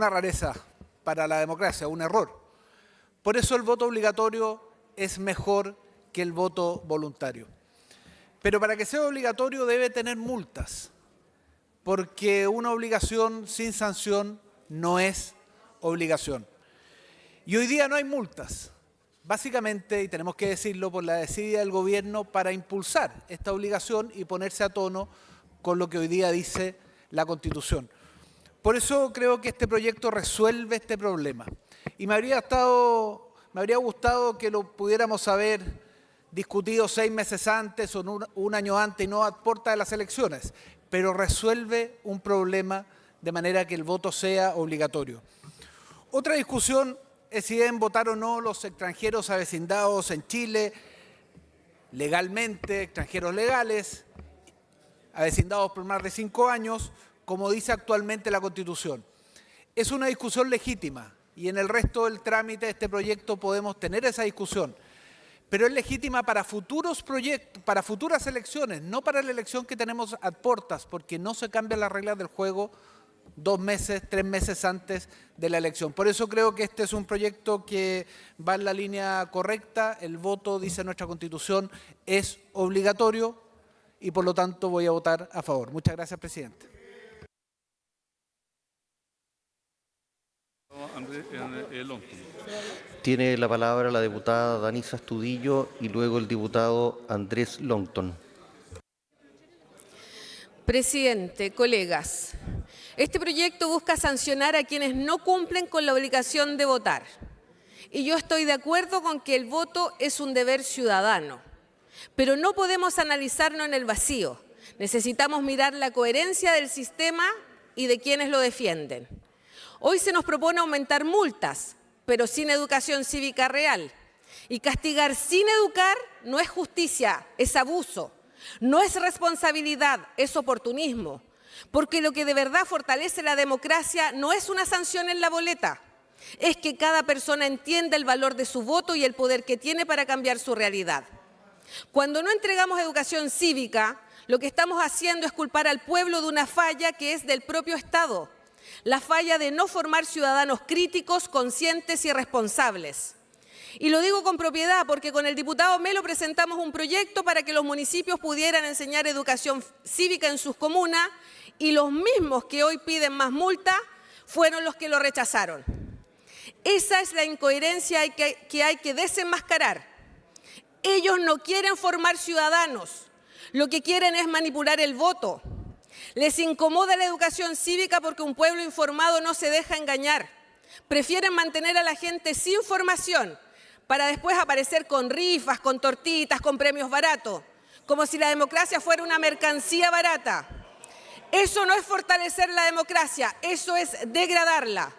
rareza para la democracia, un error. Por eso el voto obligatorio es mejor que el voto voluntario. Pero para que sea obligatorio debe tener multas, porque una obligación sin sanción no es obligación. Y hoy día no hay multas, básicamente, y tenemos que decirlo, por la desidia del gobierno para impulsar esta obligación y ponerse a tono con lo que hoy día dice la Constitución. Por eso creo que este proyecto resuelve este problema. Y me habría gustado que lo pudiéramos haber discutido 6 meses antes o un año antes y no a puerta de las elecciones, pero resuelve un problema de manera que el voto sea obligatorio. Otra discusión es si deben votar o no los extranjeros avecindados en Chile legalmente, extranjeros legales, avecindados por más de 5 años, como dice actualmente la Constitución. Es una discusión legítima y en el resto del trámite de este proyecto podemos tener esa discusión, pero es legítima para futuros proyectos, para futuras elecciones, no para la elección que tenemos a portas, porque no se cambian las reglas del juego 2 meses, 3 meses antes de la elección. Por eso creo que este es un proyecto que va en la línea correcta. El voto, dice nuestra Constitución, es obligatorio y por lo tanto voy a votar a favor. Muchas gracias, presidente. Tiene la palabra la diputada Danisa Astudillo y luego el diputado Andrés Longton. Presidente, colegas, este proyecto busca sancionar a quienes no cumplen con la obligación de votar. Y yo estoy de acuerdo con que el voto es un deber ciudadano, pero no podemos analizarlo en el vacío. Necesitamos mirar la coherencia del sistema y de quienes lo defienden. Hoy se nos propone aumentar multas, pero sin educación cívica real. Y castigar sin educar no es justicia, es abuso. No es responsabilidad, es oportunismo. Porque lo que de verdad fortalece la democracia no es una sanción en la boleta. Es que cada persona entienda el valor de su voto y el poder que tiene para cambiar su realidad. Cuando no entregamos educación cívica, lo que estamos haciendo es culpar al pueblo de una falla que es del propio Estado. La falla de no formar ciudadanos críticos, conscientes y responsables. Y lo digo con propiedad porque con el diputado Melo presentamos un proyecto para que los municipios pudieran enseñar educación cívica en sus comunas y los mismos que hoy piden más multa fueron los que lo rechazaron. Esa es la incoherencia que hay que desenmascarar. Ellos no quieren formar ciudadanos, lo que quieren es manipular el voto. Les incomoda la educación cívica porque un pueblo informado no se deja engañar. Prefieren mantener a la gente sin formación para después aparecer con rifas, con tortitas, con premios baratos, como si la democracia fuera una mercancía barata. Eso no es fortalecer la democracia, eso es degradarla.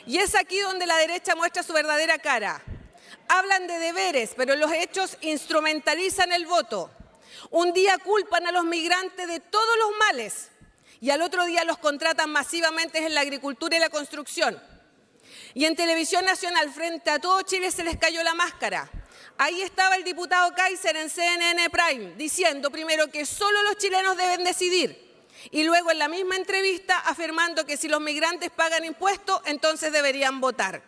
Y es aquí donde la derecha muestra su verdadera cara. Hablan de deberes, pero en los hechos instrumentalizan el voto. Un día culpan a los migrantes de todos los males y al otro día los contratan masivamente en la agricultura y la construcción. Y en Televisión Nacional, frente a todo Chile, se les cayó la máscara. Ahí estaba el diputado Kaiser en CNN Prime, diciendo primero que solo los chilenos deben decidir y luego en la misma entrevista afirmando que si los migrantes pagan impuestos, entonces deberían votar.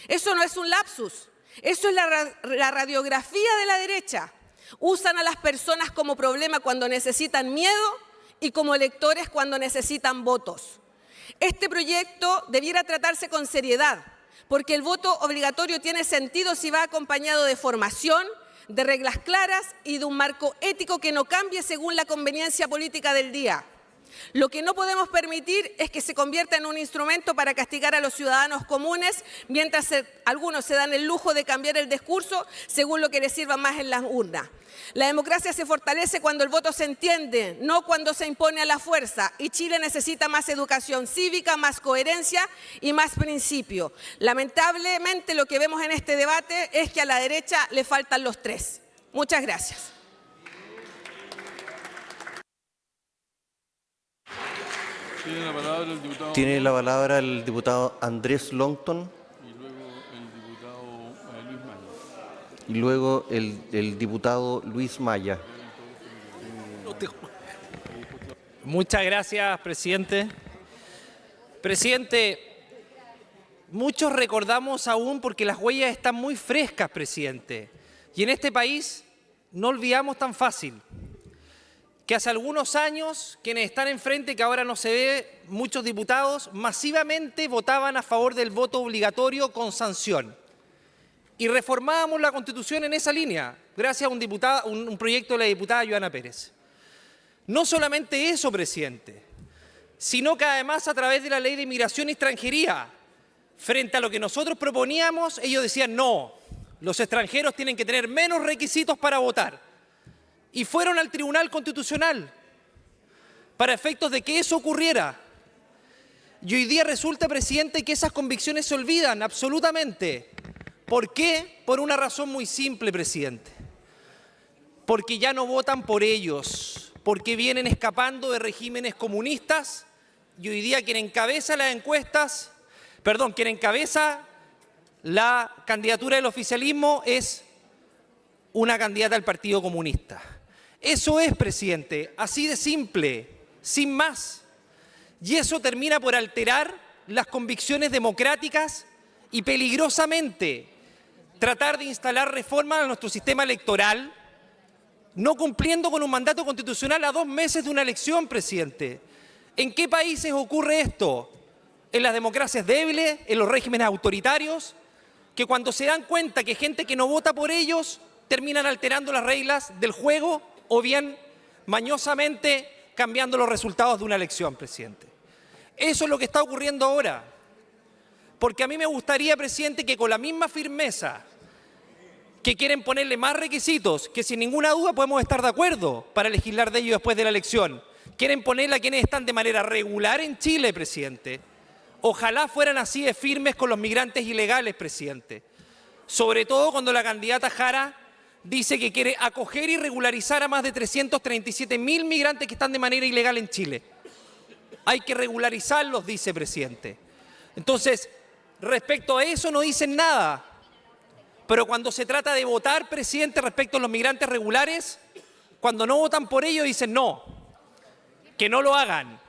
Eso no es un lapsus, eso es la radiografía de la derecha. Usan a las personas como problema cuando necesitan miedo y como electores cuando necesitan votos. Este proyecto debiera tratarse con seriedad, porque el voto obligatorio tiene sentido si va acompañado de formación, de reglas claras y de un marco ético que no cambie según la conveniencia política del día. Lo que no podemos permitir es que se convierta en un instrumento para castigar a los ciudadanos comunes, mientras algunos se dan el lujo de cambiar el discurso según lo que les sirva más en las urnas. La democracia se fortalece cuando el voto se entiende, no cuando se impone a la fuerza. Y Chile necesita más educación cívica, más coherencia y más principio. Lamentablemente lo que vemos en este debate es que a la derecha le faltan los tres. Muchas gracias. Tiene la palabra el diputado Andrés Longton y luego el diputado Luis Maya. Muchas gracias, presidente. Presidente, muchos recordamos aún porque las huellas están muy frescas, presidente. Y en este país no olvidamos tan fácil que hace algunos años quienes están enfrente, que ahora no se ve, muchos diputados masivamente votaban a favor del voto obligatorio con sanción. Y reformábamos la Constitución en esa línea, gracias a un proyecto de la diputada Joana Pérez. No solamente eso, presidente, sino que además a través de la Ley de Inmigración y Extranjería, frente a lo que nosotros proponíamos, ellos decían no, los extranjeros tienen que tener menos requisitos para votar. Y fueron al Tribunal Constitucional para efectos de que eso ocurriera. Y hoy día resulta, presidente, que esas convicciones se olvidan absolutamente. ¿Por qué? Por una razón muy simple, presidente. Porque ya no votan por ellos, porque vienen escapando de regímenes comunistas y hoy día quien encabeza las encuestas, quien encabeza la candidatura del oficialismo es una candidata al Partido Comunista. Eso es, presidente, así de simple, sin más. Y eso termina por alterar las convicciones democráticas y peligrosamente tratar de instalar reformas a nuestro sistema electoral, no cumpliendo con un mandato constitucional a 2 meses de una elección, presidente. ¿En qué países ocurre esto? ¿En las democracias débiles? ¿En los regímenes autoritarios? Que cuando se dan cuenta que gente que no vota por ellos terminan alterando las reglas del juego o bien mañosamente cambiando los resultados de una elección, presidente. Eso es lo que está ocurriendo ahora. Porque a mí me gustaría, presidente, que con la misma firmeza que quieren ponerle más requisitos, que sin ninguna duda podemos estar de acuerdo para legislar de ello después de la elección, quieren ponerle a quienes están de manera regular en Chile, presidente. Ojalá fueran así de firmes con los migrantes ilegales, presidente. Sobre todo cuando la candidata Jara dice que quiere acoger y regularizar a más de 337.000 migrantes que están de manera ilegal en Chile. Hay que regularizarlos, dice, presidente. Entonces, respecto a eso no dicen nada. Pero cuando se trata de votar, presidente, respecto a los migrantes regulares, cuando no votan por ello dicen no, que no lo hagan.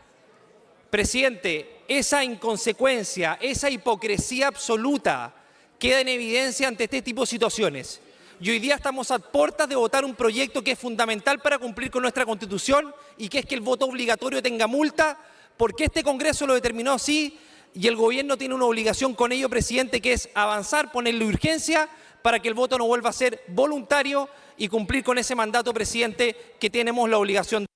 Presidente, esa inconsecuencia, esa hipocresía absoluta queda en evidencia ante este tipo de situaciones. Y hoy día estamos a puertas de votar un proyecto que es fundamental para cumplir con nuestra Constitución y que es que el voto obligatorio tenga multa, porque este Congreso lo determinó así y el Gobierno tiene una obligación con ello, presidente, que es avanzar, ponerle urgencia para que el voto no vuelva a ser voluntario y cumplir con ese mandato, presidente, que tenemos la obligación.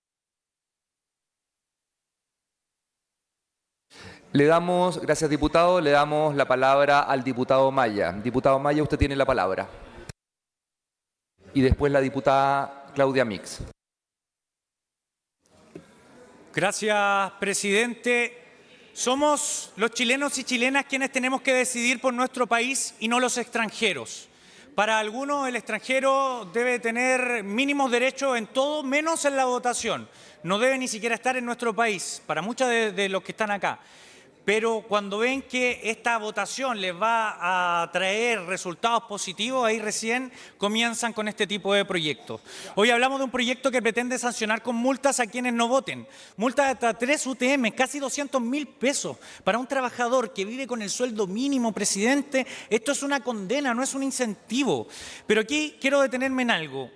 Gracias diputado, le damos la palabra al diputado Maya. Diputado Maya, usted tiene la palabra. Y después la diputada Claudia Mix. Gracias, presidente. Somos los chilenos y chilenas quienes tenemos que decidir por nuestro país y no los extranjeros. Para algunos el extranjero debe tener mínimos derechos en todo, menos en la votación. No debe ni siquiera estar en nuestro país, para muchos de los que están acá. Pero cuando ven que esta votación les va a traer resultados positivos, ahí recién comienzan con este tipo de proyectos. Hoy hablamos de un proyecto que pretende sancionar con multas a quienes no voten. Multas de hasta 3 UTM, casi 200.000 pesos. Para un trabajador que vive con el sueldo mínimo, presidente, esto es una condena, no es un incentivo. Pero aquí quiero detenerme en algo.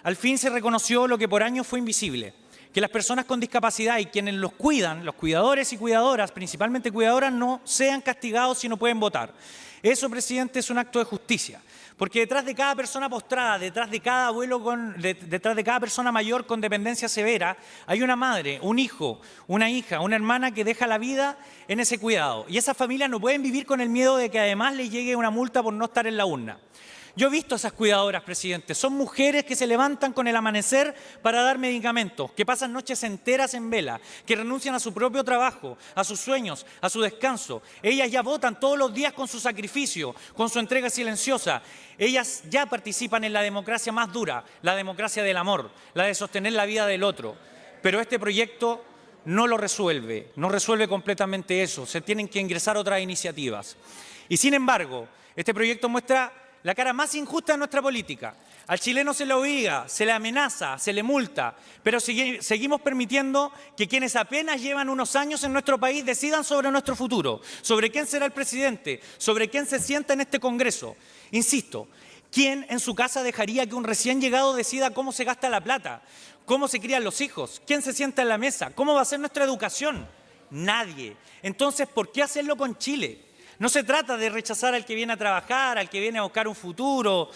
Al fin se reconoció lo que por años fue invisible. Que las personas con discapacidad y quienes los cuidan, los cuidadores y cuidadoras, principalmente cuidadoras, no sean castigados si no pueden votar. Eso, presidente, es un acto de justicia. Porque detrás de cada persona postrada, detrás de cada abuelo detrás de cada persona mayor con dependencia severa, hay una madre, un hijo, una hija, una hermana que deja la vida en ese cuidado. Y esas familias no pueden vivir con el miedo de que además les llegue una multa por no estar en la urna. Yo he visto a esas cuidadoras, presidente. Son mujeres que se levantan con el amanecer para dar medicamentos, que pasan noches enteras en vela, que renuncian a su propio trabajo, a sus sueños, a su descanso. Ellas ya votan todos los días con su sacrificio, con su entrega silenciosa. Ellas ya participan en la democracia más dura, la democracia del amor, la de sostener la vida del otro. Pero este proyecto no lo resuelve, no resuelve completamente eso. Se tienen que ingresar otras iniciativas. Y sin embargo, este proyecto muestra la cara más injusta de nuestra política. Al chileno se le obliga, se le amenaza, se le multa, pero seguimos permitiendo que quienes apenas llevan unos años en nuestro país decidan sobre nuestro futuro, sobre quién será el presidente, sobre quién se sienta en este Congreso. Insisto, ¿quién en su casa dejaría que un recién llegado decida cómo se gasta la plata, cómo se crían los hijos, quién se sienta en la mesa, cómo va a ser nuestra educación? Nadie. Entonces, ¿por qué hacerlo con Chile? No se trata de rechazar al que viene a trabajar, al que viene a buscar un futuro.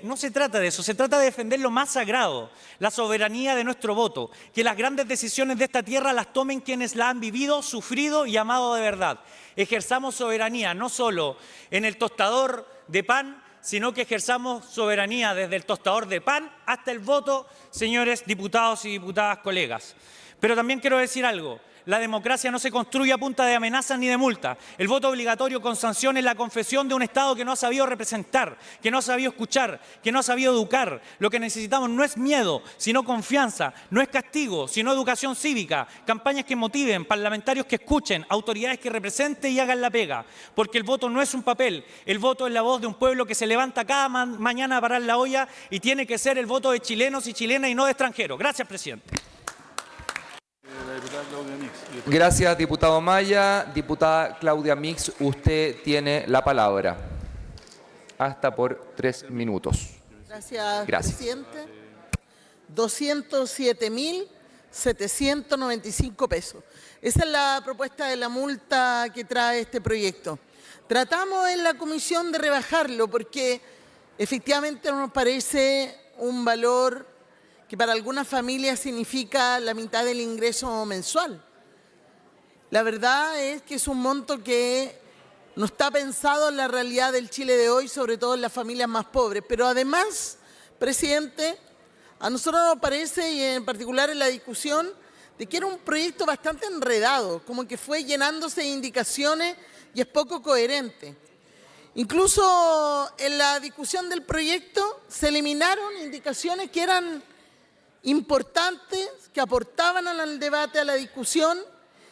No se trata de eso. Se trata de defender lo más sagrado, la soberanía de nuestro voto. Que las grandes decisiones de esta tierra las tomen quienes la han vivido, sufrido y amado de verdad. Ejerzamos soberanía no solo en el tostador de pan, sino que ejerzamos soberanía desde el tostador de pan hasta el voto, señores diputados y diputadas, colegas. Pero también quiero decir algo. La democracia no se construye a punta de amenazas ni de multas. El voto obligatorio con sanción es la confesión de un Estado que no ha sabido representar, que no ha sabido escuchar, que no ha sabido educar. Lo que necesitamos no es miedo, sino confianza. No es castigo, sino educación cívica. Campañas que motiven, parlamentarios que escuchen, autoridades que representen y hagan la pega. Porque el voto no es un papel. El voto es la voz de un pueblo que se levanta cada mañana a parar la olla y tiene que ser el voto de chilenos y chilenas y no de extranjeros. Gracias, presidente. Gracias, diputado Maya. Diputada Claudia Mix, usted tiene la palabra. Hasta por 3 minutos. Gracias, Gracias. presidente. 207.795 pesos. Esa es la propuesta de la multa que trae este proyecto. Tratamos en la comisión de rebajarlo porque efectivamente nos parece un valor que para algunas familias significa la mitad del ingreso mensual. La verdad es que es un monto que no está pensado en la realidad del Chile de hoy, sobre todo en las familias más pobres. Pero además, presidente, a nosotros nos parece, y en particular en la discusión, de que era un proyecto bastante enredado, como que fue llenándose de indicaciones y es poco coherente. Incluso en la discusión del proyecto se eliminaron indicaciones que eran importantes, que aportaban al debate, a la discusión,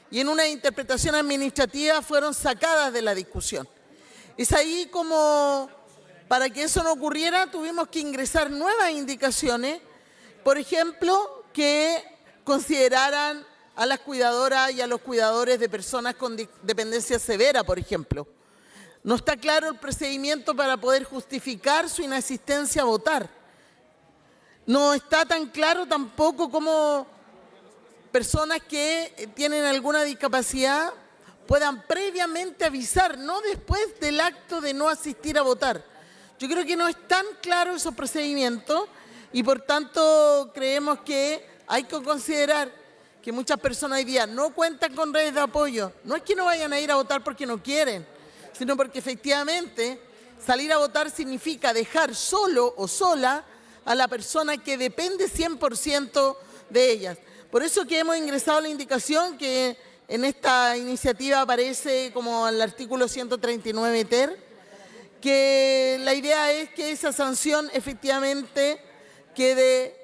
y en una interpretación administrativa fueron sacadas de la discusión. Es ahí como, para que eso no ocurriera, tuvimos que ingresar nuevas indicaciones, por ejemplo, que consideraran a las cuidadoras y a los cuidadores de personas con dependencia severa, por ejemplo. No está claro el procedimiento para poder justificar su inasistencia a votar. No está tan claro tampoco cómo personas que tienen alguna discapacidad puedan previamente avisar, no después del acto de no asistir a votar. Yo creo que no es tan claro esos procedimientos y por tanto creemos que hay que considerar que muchas personas hoy día no cuentan con redes de apoyo. No es que no vayan a ir a votar porque no quieren, sino porque efectivamente salir a votar significa dejar solo o sola a la persona que depende 100% de ellas. Por eso que hemos ingresado la indicación que en esta iniciativa aparece como el artículo 139 ter, que la idea es que esa sanción efectivamente quede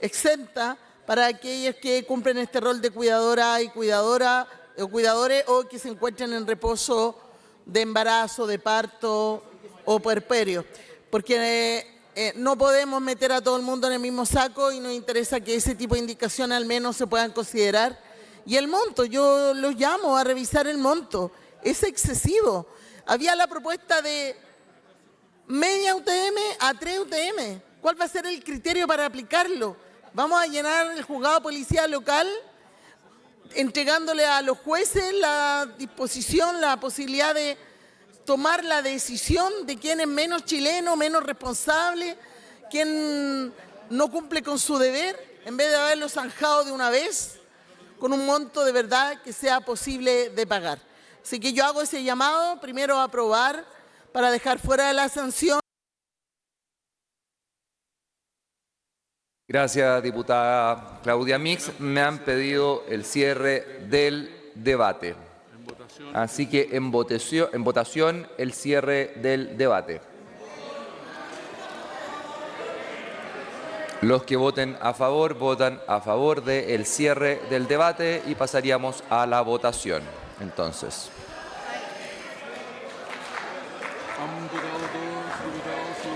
exenta para aquellos que cumplen este rol de cuidadora y cuidadores o que se encuentren en reposo de embarazo, de parto o puerperio. Porque no podemos meter a todo el mundo en el mismo saco y nos interesa que ese tipo de indicaciones al menos se puedan considerar. Y el monto, yo los llamo a revisar el monto, es excesivo. Había la propuesta de media UTM a 3 UTM. ¿Cuál va a ser el criterio para aplicarlo? ¿Vamos a llenar el juzgado de policía local entregándole a los jueces la disposición, la posibilidad de tomar la decisión de quién es menos chileno, menos responsable, quién no cumple con su deber, en vez de haberlo zanjado de una vez con un monto de verdad que sea posible de pagar? Así que yo hago ese llamado, primero a aprobar para dejar fuera de la sanción. Gracias, diputada Claudia Mix. Me han pedido el cierre del debate. Así que en votación el cierre del debate. Los que voten a favor, votan a favor del cierre del debate y pasaríamos a la votación. Entonces.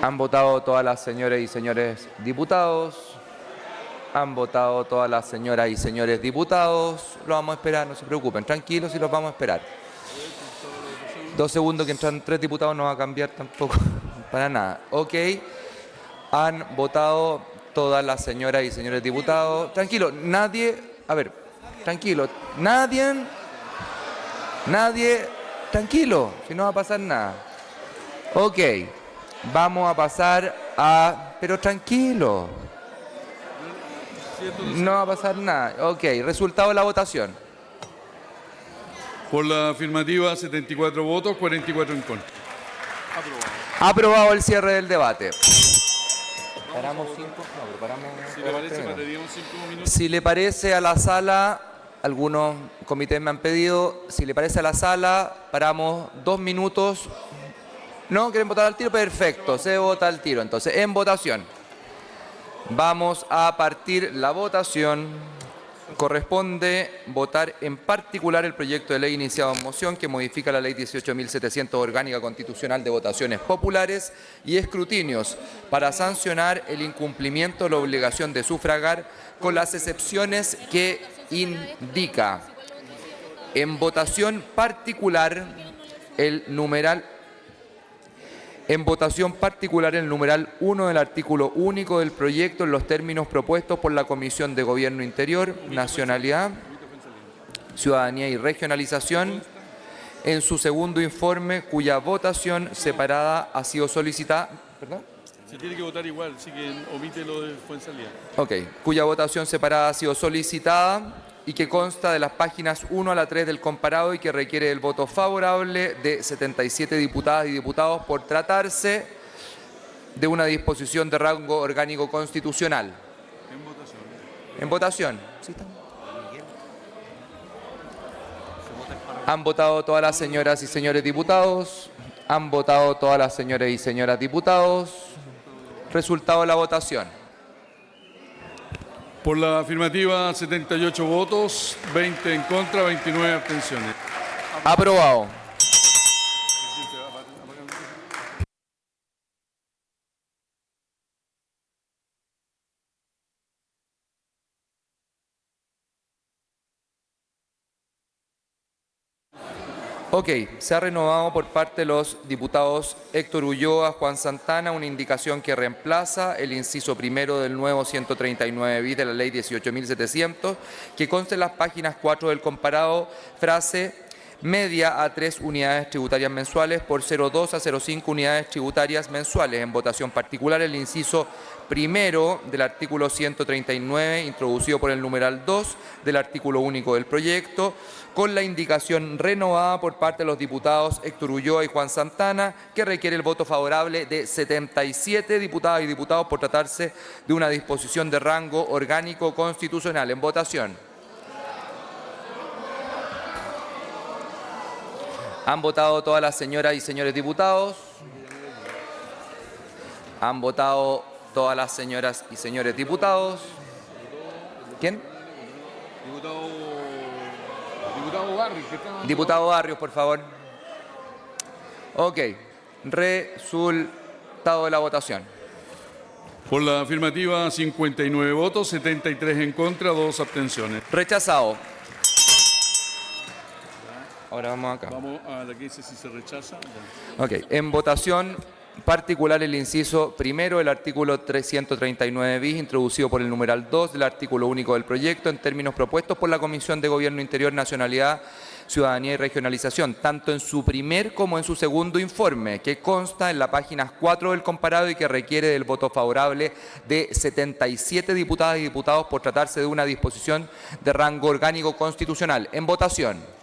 Han votado todas las señoras y señores diputados. Han votado todas las señoras y señores diputados. Lo vamos a esperar, no se preocupen, tranquilos y los vamos a esperar. 2 segundos que entran 3 diputados no va a cambiar tampoco para nada. Ok, han votado todas las señoras y señores diputados. Tranquilo, nadie, a ver, tranquilo, nadie, tranquilo, si no va a pasar nada. Ok, vamos a pasar a, pero tranquilo. No va a pasar nada. Ok, resultado de la votación. Por la afirmativa, 74 votos, 44 en contra. Aprobado el cierre del debate. Paramos 5, no, pero paramos. Si le parece, pararíamos 5 minutos. Si le parece a la sala, algunos comités me han pedido, si le parece a la sala, paramos 2 minutos. ¿No? ¿Quieren votar al tiro? Perfecto, se vota al tiro. Entonces, en votación. Vamos a partir la votación. Corresponde votar en particular el proyecto de ley iniciado en moción que modifica la ley 18.700 orgánica constitucional de votaciones populares y escrutinios para sancionar el incumplimiento de la obligación de sufragar con las excepciones que indica. En votación particular el numeral En votación particular el numeral 1 del artículo único del proyecto en los términos propuestos por la Comisión de Gobierno Interior, Nacionalidad, Ciudadanía y Regionalización, en su segundo informe, cuya votación separada ha sido solicitada. ¿Perdón? Se tiene que votar igual, así que omite lo de Fuenzalía. Ok, cuya votación separada ha sido solicitada y que consta de las páginas 1 a la 3 del comparado y que requiere el voto favorable de 77 diputadas y diputados por tratarse de una disposición de rango orgánico constitucional. En votación. En votación. ¿Sí está? Han votado todas las señoras y señores diputados. Han votado todas las señoras y señoras diputados. Resultado de la votación. Por la afirmativa, 78 votos, 20 en contra, 29 abstenciones. Aprobado. Ok, se ha renovado por parte de los diputados Héctor Ulloa, Juan Santana, una indicación que reemplaza el inciso primero del nuevo 139 bis de la ley 18.700, que consta en las páginas 4 del comparado, frase media a 3 unidades tributarias mensuales por 0,2 a 0,5 unidades tributarias mensuales. En votación particular el inciso primero del artículo 139, introducido por el numeral 2 del artículo único del proyecto, con la indicación renovada por parte de los diputados Héctor Ulloa y Juan Santana, que requiere el voto favorable de 77 diputadas y diputados por tratarse de una disposición de rango orgánico constitucional. En votación. Han votado todas las señoras y señores diputados. Han votado todas las señoras y señores diputados. ¿Quién? Diputado Barrios. Diputado Barrios, por favor. Ok. Resultado de la votación. Por la afirmativa, 59 votos, 73 en contra, 2 abstenciones. Rechazado. Ahora vamos acá. Vamos a la que dice si se rechaza. Ok. En votación particular el inciso primero del artículo 339 bis, introducido por el numeral 2 del artículo único del proyecto, en términos propuestos por la Comisión de Gobierno Interior, Nacionalidad, Ciudadanía y Regionalización, tanto en su primer como en su segundo informe, que consta en la página 4 del comparado y que requiere del voto favorable de 77 diputadas y diputados por tratarse de una disposición de rango orgánico constitucional. En votación.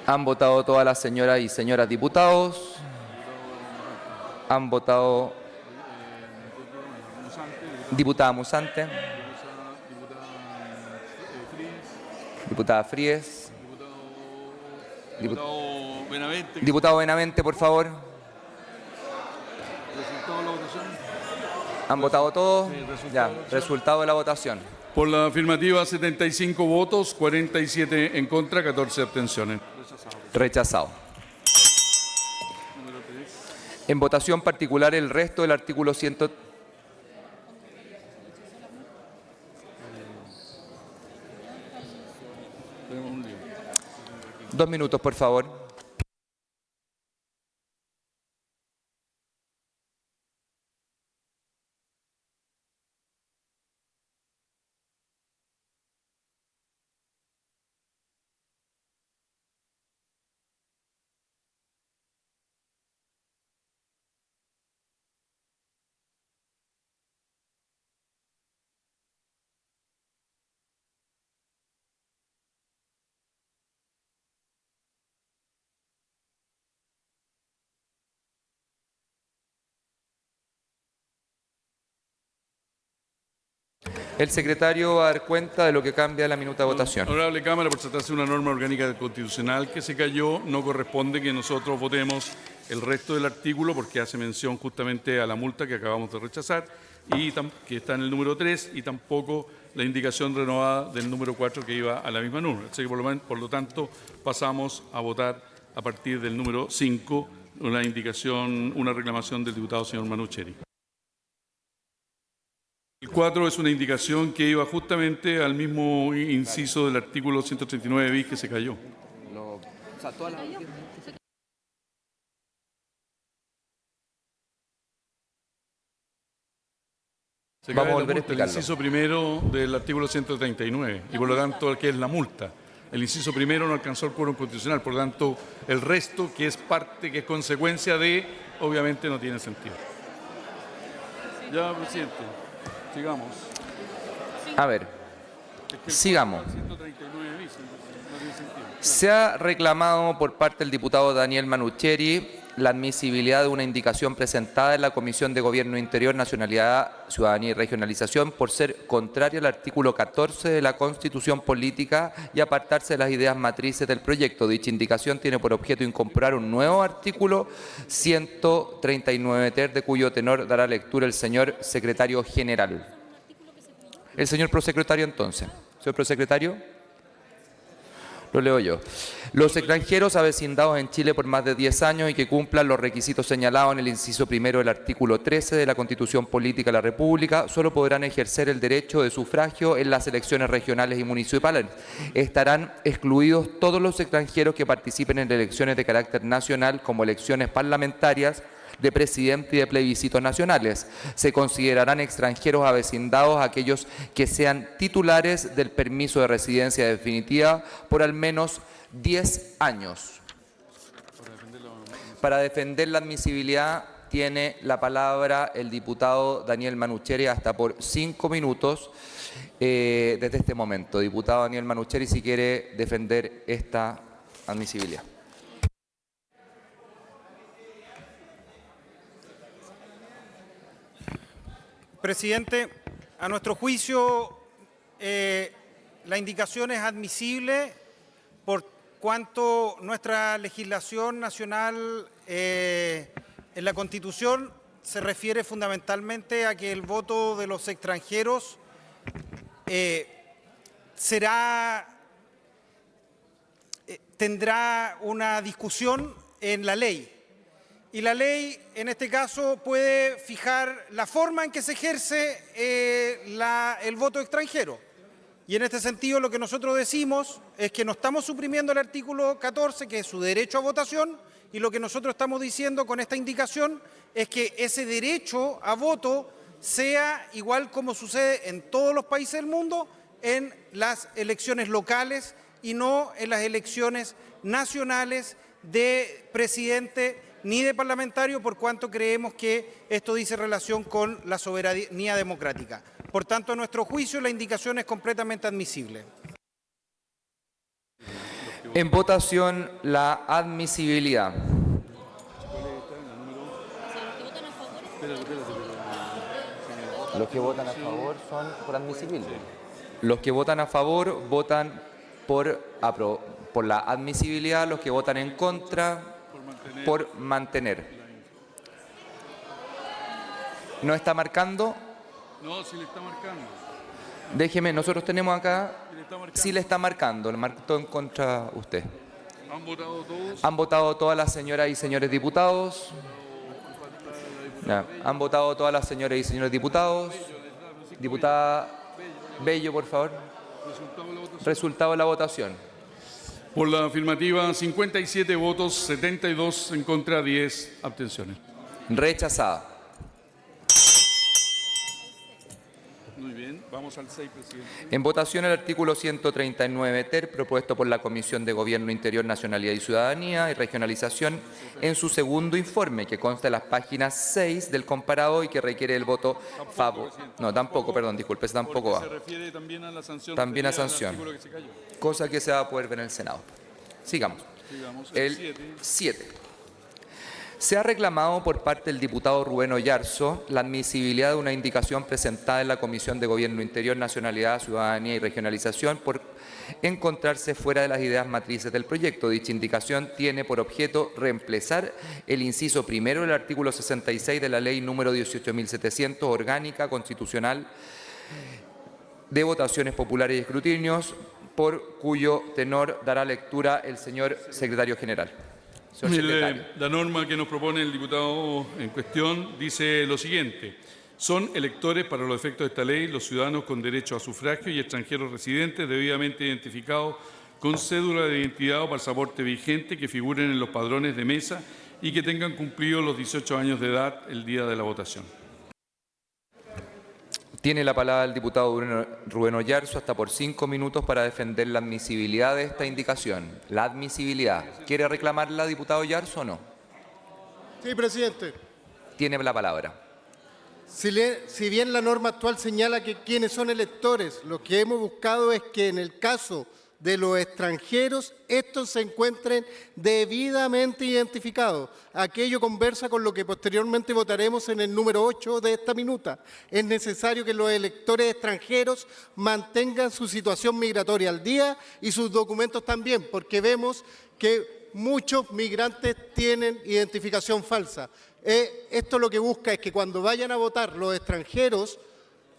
Han votado todas las señoras y señoras diputados. Han votado diputada Musante, diputada Fríes, diputado Benavente, por favor. ¿Resultado de la votación? ¿Han votado todos? Ya, resultado de la votación. Por la afirmativa, 75 votos, 47 en contra, 14 abstenciones. Rechazado. En votación particular el resto del artículo 100. 2 minutos, por favor. El secretario va a dar cuenta de lo que cambia la minuta de votación. Honorable Cámara, por tratarse de una norma orgánica constitucional que se cayó, no corresponde que nosotros votemos el resto del artículo porque hace mención justamente a la multa que acabamos de rechazar y que está en el número 3 y tampoco la indicación renovada del número 4 que iba a la misma norma. Así que por lo tanto pasamos a votar a partir del número 5 una reclamación del diputado señor Manucheri. El 4 es una indicación que iba justamente al mismo inciso del artículo 139 bis que se cayó. Se Vamos a cae volver a el explicarlo. inciso primero del artículo 139 y por lo tanto que es la multa. El inciso primero no alcanzó el quórum constitucional, por lo tanto el resto que es consecuencia de, obviamente no tiene sentido. Ya, presidente, sigamos. A ver, sigamos. Se ha reclamado por parte del diputado Daniel Manucheri la admisibilidad de una indicación presentada en la Comisión de Gobierno Interior, Nacionalidad, Ciudadanía y Regionalización por ser contraria al artículo 14 de la Constitución Política y apartarse de las ideas matrices del proyecto. Dicha indicación tiene por objeto incorporar un nuevo artículo 139 ter, de cuyo tenor dará lectura el señor secretario general. El señor prosecretario entonces. Señor prosecretario. Lo leo yo. Los extranjeros avecindados en Chile por más de 10 años y que cumplan los requisitos señalados en el inciso primero del artículo 13 de la Constitución Política de la República solo podrán ejercer el derecho de sufragio en las elecciones regionales y municipales. Estarán excluidos todos los extranjeros que participen en elecciones de carácter nacional como elecciones parlamentarias, de presidente y de plebiscitos nacionales. Se considerarán extranjeros avecindados aquellos que sean titulares del permiso de residencia definitiva por al menos 10 años. Para defender la admisibilidad tiene la palabra el diputado Daniel Manucheri hasta por 5 minutos desde este momento. Diputado Daniel Manucheri, si quiere defender esta admisibilidad. Presidente, a nuestro juicio, la indicación es admisible por cuanto nuestra legislación nacional en la Constitución se refiere fundamentalmente a que el voto de los extranjeros tendrá una discusión en la ley. Y la ley, en este caso, puede fijar la forma en que se ejerce el voto extranjero. Y en este sentido, lo que nosotros decimos es que no estamos suprimiendo el artículo 14, que es su derecho a votación, y lo que nosotros estamos diciendo con esta indicación es que ese derecho a voto sea igual como sucede en todos los países del mundo, en las elecciones locales y no en las elecciones nacionales de presidente ni de parlamentario, por cuanto creemos que esto dice relación con la soberanía democrática. Por tanto, a nuestro juicio, la indicación es completamente admisible. En votación, la admisibilidad. Los que votan a favor son por admisible. Los que votan a favor votan por la admisibilidad, los que votan en contra por mantener. ¿No está marcando? No, sí le está marcando. Déjeme, nosotros tenemos acá, sí le está marcando, le marcó en contra usted. ¿Han votado todos? ¿Han votado todas las señoras y señores diputados? Ya. ¿Han votado todas las señoras y señores diputados? Diputada Bello, por favor. Resultado de la votación. Por la afirmativa, 57 votos, 72 en contra, 10 abstenciones. Rechazada. Muy bien, vamos al 6, presidente. En votación el artículo 139 ter, propuesto por la Comisión de Gobierno Interior, Nacionalidad y Ciudadanía y Regionalización en su segundo informe, que consta de las páginas 6 del comparado y que requiere el voto favor. No, tampoco, perdón, disculpe, tampoco va. Se refiere también a la sanción. También a sanción. Cosa que se va a poder ver en el Senado. Sigamos. Sigamos. El 7. Se ha reclamado por parte del diputado Rubén Oyarzo la admisibilidad de una indicación presentada en la Comisión de Gobierno Interior, Nacionalidad, Ciudadanía y Regionalización por encontrarse fuera de las ideas matrices del proyecto. Dicha indicación tiene por objeto reemplazar el inciso primero del artículo 66 de la Ley número 18.700, orgánica constitucional de votaciones populares y escrutinios, por cuyo tenor dará lectura el señor secretario general. Señor secretario. La norma que nos propone el diputado en cuestión dice lo siguiente: son electores para los efectos de esta ley los ciudadanos con derecho a sufragio y extranjeros residentes debidamente identificados con cédula de identidad o pasaporte vigente que figuren en los padrones de mesa y que tengan cumplido los 18 años de edad el día de la votación. Tiene la palabra el diputado Rubén Oyarzo hasta por 5 minutos para defender la admisibilidad de esta indicación. La admisibilidad. ¿Quiere reclamarla, diputado Oyarzo, o no? Sí, presidente. Tiene la palabra. Si bien la norma actual señala que quienes son electores, lo que hemos buscado es que en el caso de los extranjeros, estos se encuentren debidamente identificados. Aquello conversa con lo que posteriormente votaremos en el número 8 de esta minuta. Es necesario que los electores extranjeros mantengan su situación migratoria al día y sus documentos también, porque vemos que muchos migrantes tienen identificación falsa. Esto lo que busca es que cuando vayan a votar los extranjeros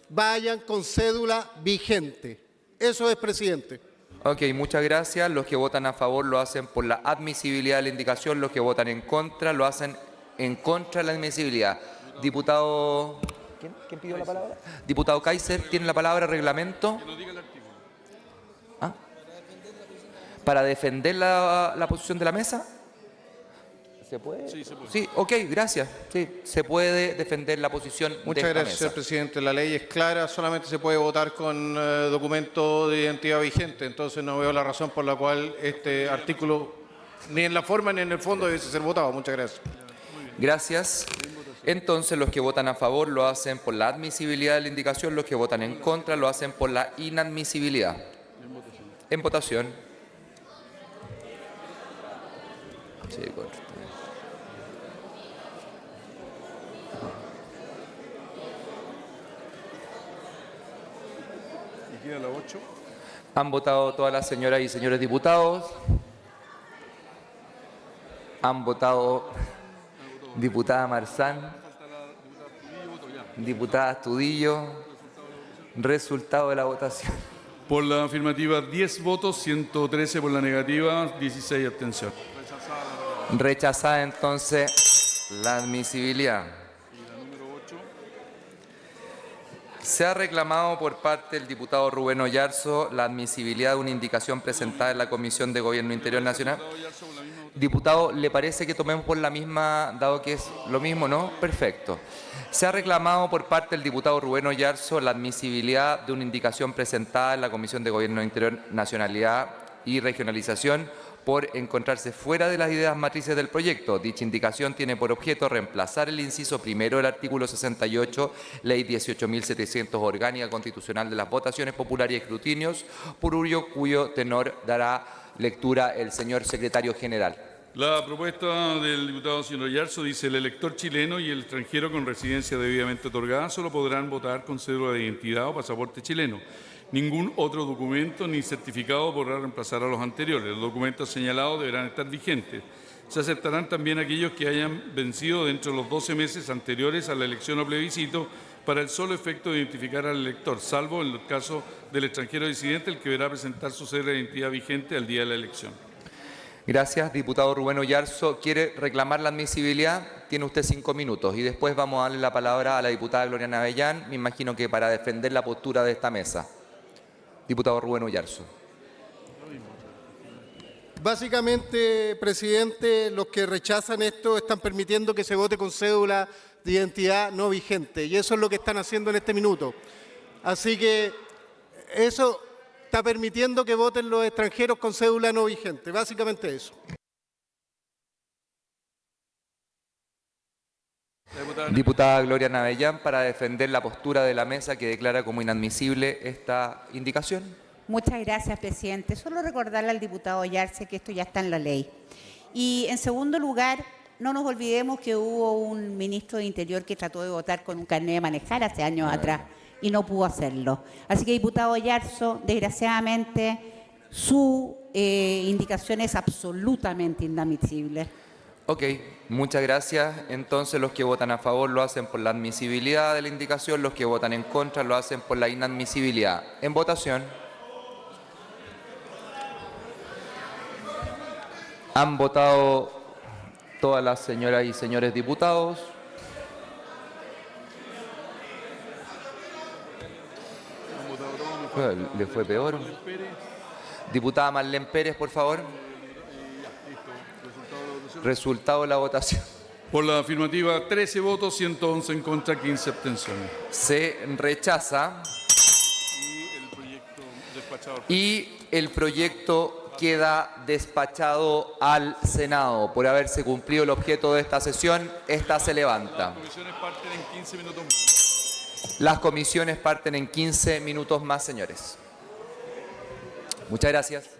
vayan con cédula vigente. Eso es, presidente. Ok, muchas gracias. Los que votan a favor lo hacen por la admisibilidad de la indicación, los que votan en contra lo hacen en contra de la admisibilidad. Diputado... ¿Quién pidió la palabra? Diputado Kaiser, ¿tiene la palabra? ¿Reglamento? ¿Ah? ¿Para defender la posición de la mesa? ¿Se puede? Sí, se puede. Sí, ok, gracias. Sí, se puede defender la posición de esta Muchas gracias, mesa. señor presidente. La ley es clara, solamente se puede votar con documento de identidad vigente, entonces no veo la razón por la cual este artículo, ni en la forma ni en el fondo, debe ser votado. Muchas gracias. Gracias. Entonces, los que votan a favor lo hacen por la admisibilidad de la indicación, los que votan en contra lo hacen por la inadmisibilidad. En votación. Sí, correcto. La 8. Han votado todas las señoras y señores diputados. Han votado diputada Marzán, diputada Astudillo. Resultado de la votación. Por la afirmativa 10 votos, 113 por la negativa, 16 abstenciones. Rechazada entonces la admisibilidad. Se ha reclamado por parte del diputado Rubén Oyarzo la admisibilidad de una indicación presentada en la Comisión de Gobierno Interior Nacional. Diputado, ¿le parece que tomemos por la misma, dado que es lo mismo, no? Perfecto. Se ha reclamado por parte del diputado Rubén Oyarzo la admisibilidad de una indicación presentada en la Comisión de Gobierno Interior, Nacionalidad y Regionalización por encontrarse fuera de las ideas matrices del proyecto. Dicha indicación tiene por objeto reemplazar el inciso primero del artículo 68, Ley 18.700, orgánica constitucional de las votaciones populares y escrutinios, por cuyo tenor dará lectura el señor secretario general. La propuesta del diputado señor Oyarzo dice: el elector chileno y el extranjero con residencia debidamente otorgada solo podrán votar con cédula de identidad o pasaporte chileno. Ningún otro documento ni certificado podrá reemplazar a los anteriores. Los documentos señalados deberán estar vigentes. Se aceptarán también aquellos que hayan vencido dentro de los 12 meses anteriores a la elección o plebiscito para el solo efecto de identificar al elector, salvo en el caso del extranjero disidente, el que deberá presentar su cédula de identidad vigente al día de la elección. Gracias, diputado Rubén Oyarzo. ¿Quiere reclamar la admisibilidad? Tiene usted 5 minutos y después vamos a darle la palabra a la diputada Gloriana Avellán, me imagino que para defender la postura de esta mesa. Diputado Rubén Oyarzo. Básicamente, presidente, los que rechazan esto están permitiendo que se vote con cédula de identidad no vigente, y eso es lo que están haciendo en este minuto. Así que eso está permitiendo que voten los extranjeros con cédula no vigente, básicamente eso. Diputada Gloriana Avellán, para defender la postura de la mesa que declara como inadmisible esta indicación. Muchas gracias, presidente. Solo recordarle al diputado Oyarzo que esto ya está en la ley. Y en segundo lugar, no nos olvidemos que hubo un ministro de Interior que trató de votar con un carnet de manejar hace años atrás y no pudo hacerlo. Así que, diputado Yarzo, desgraciadamente, su indicación es absolutamente inadmisible. Ok, muchas gracias. Entonces, los que votan a favor lo hacen por la admisibilidad de la indicación, los que votan en contra lo hacen por la inadmisibilidad. En votación. Han votado todas las señoras y señores diputados. Le fue peor. Diputada Marlene Pérez, por favor. Resultado de la votación. Por la afirmativa, 13 votos, 111 en contra, 15 abstenciones. Se rechaza. Y el proyecto queda despachado al Senado. Por haberse cumplido el objeto de esta sesión, esta se levanta. Las comisiones parten en 15 minutos más. Las comisiones parten en 15 minutos más, señores. Muchas gracias.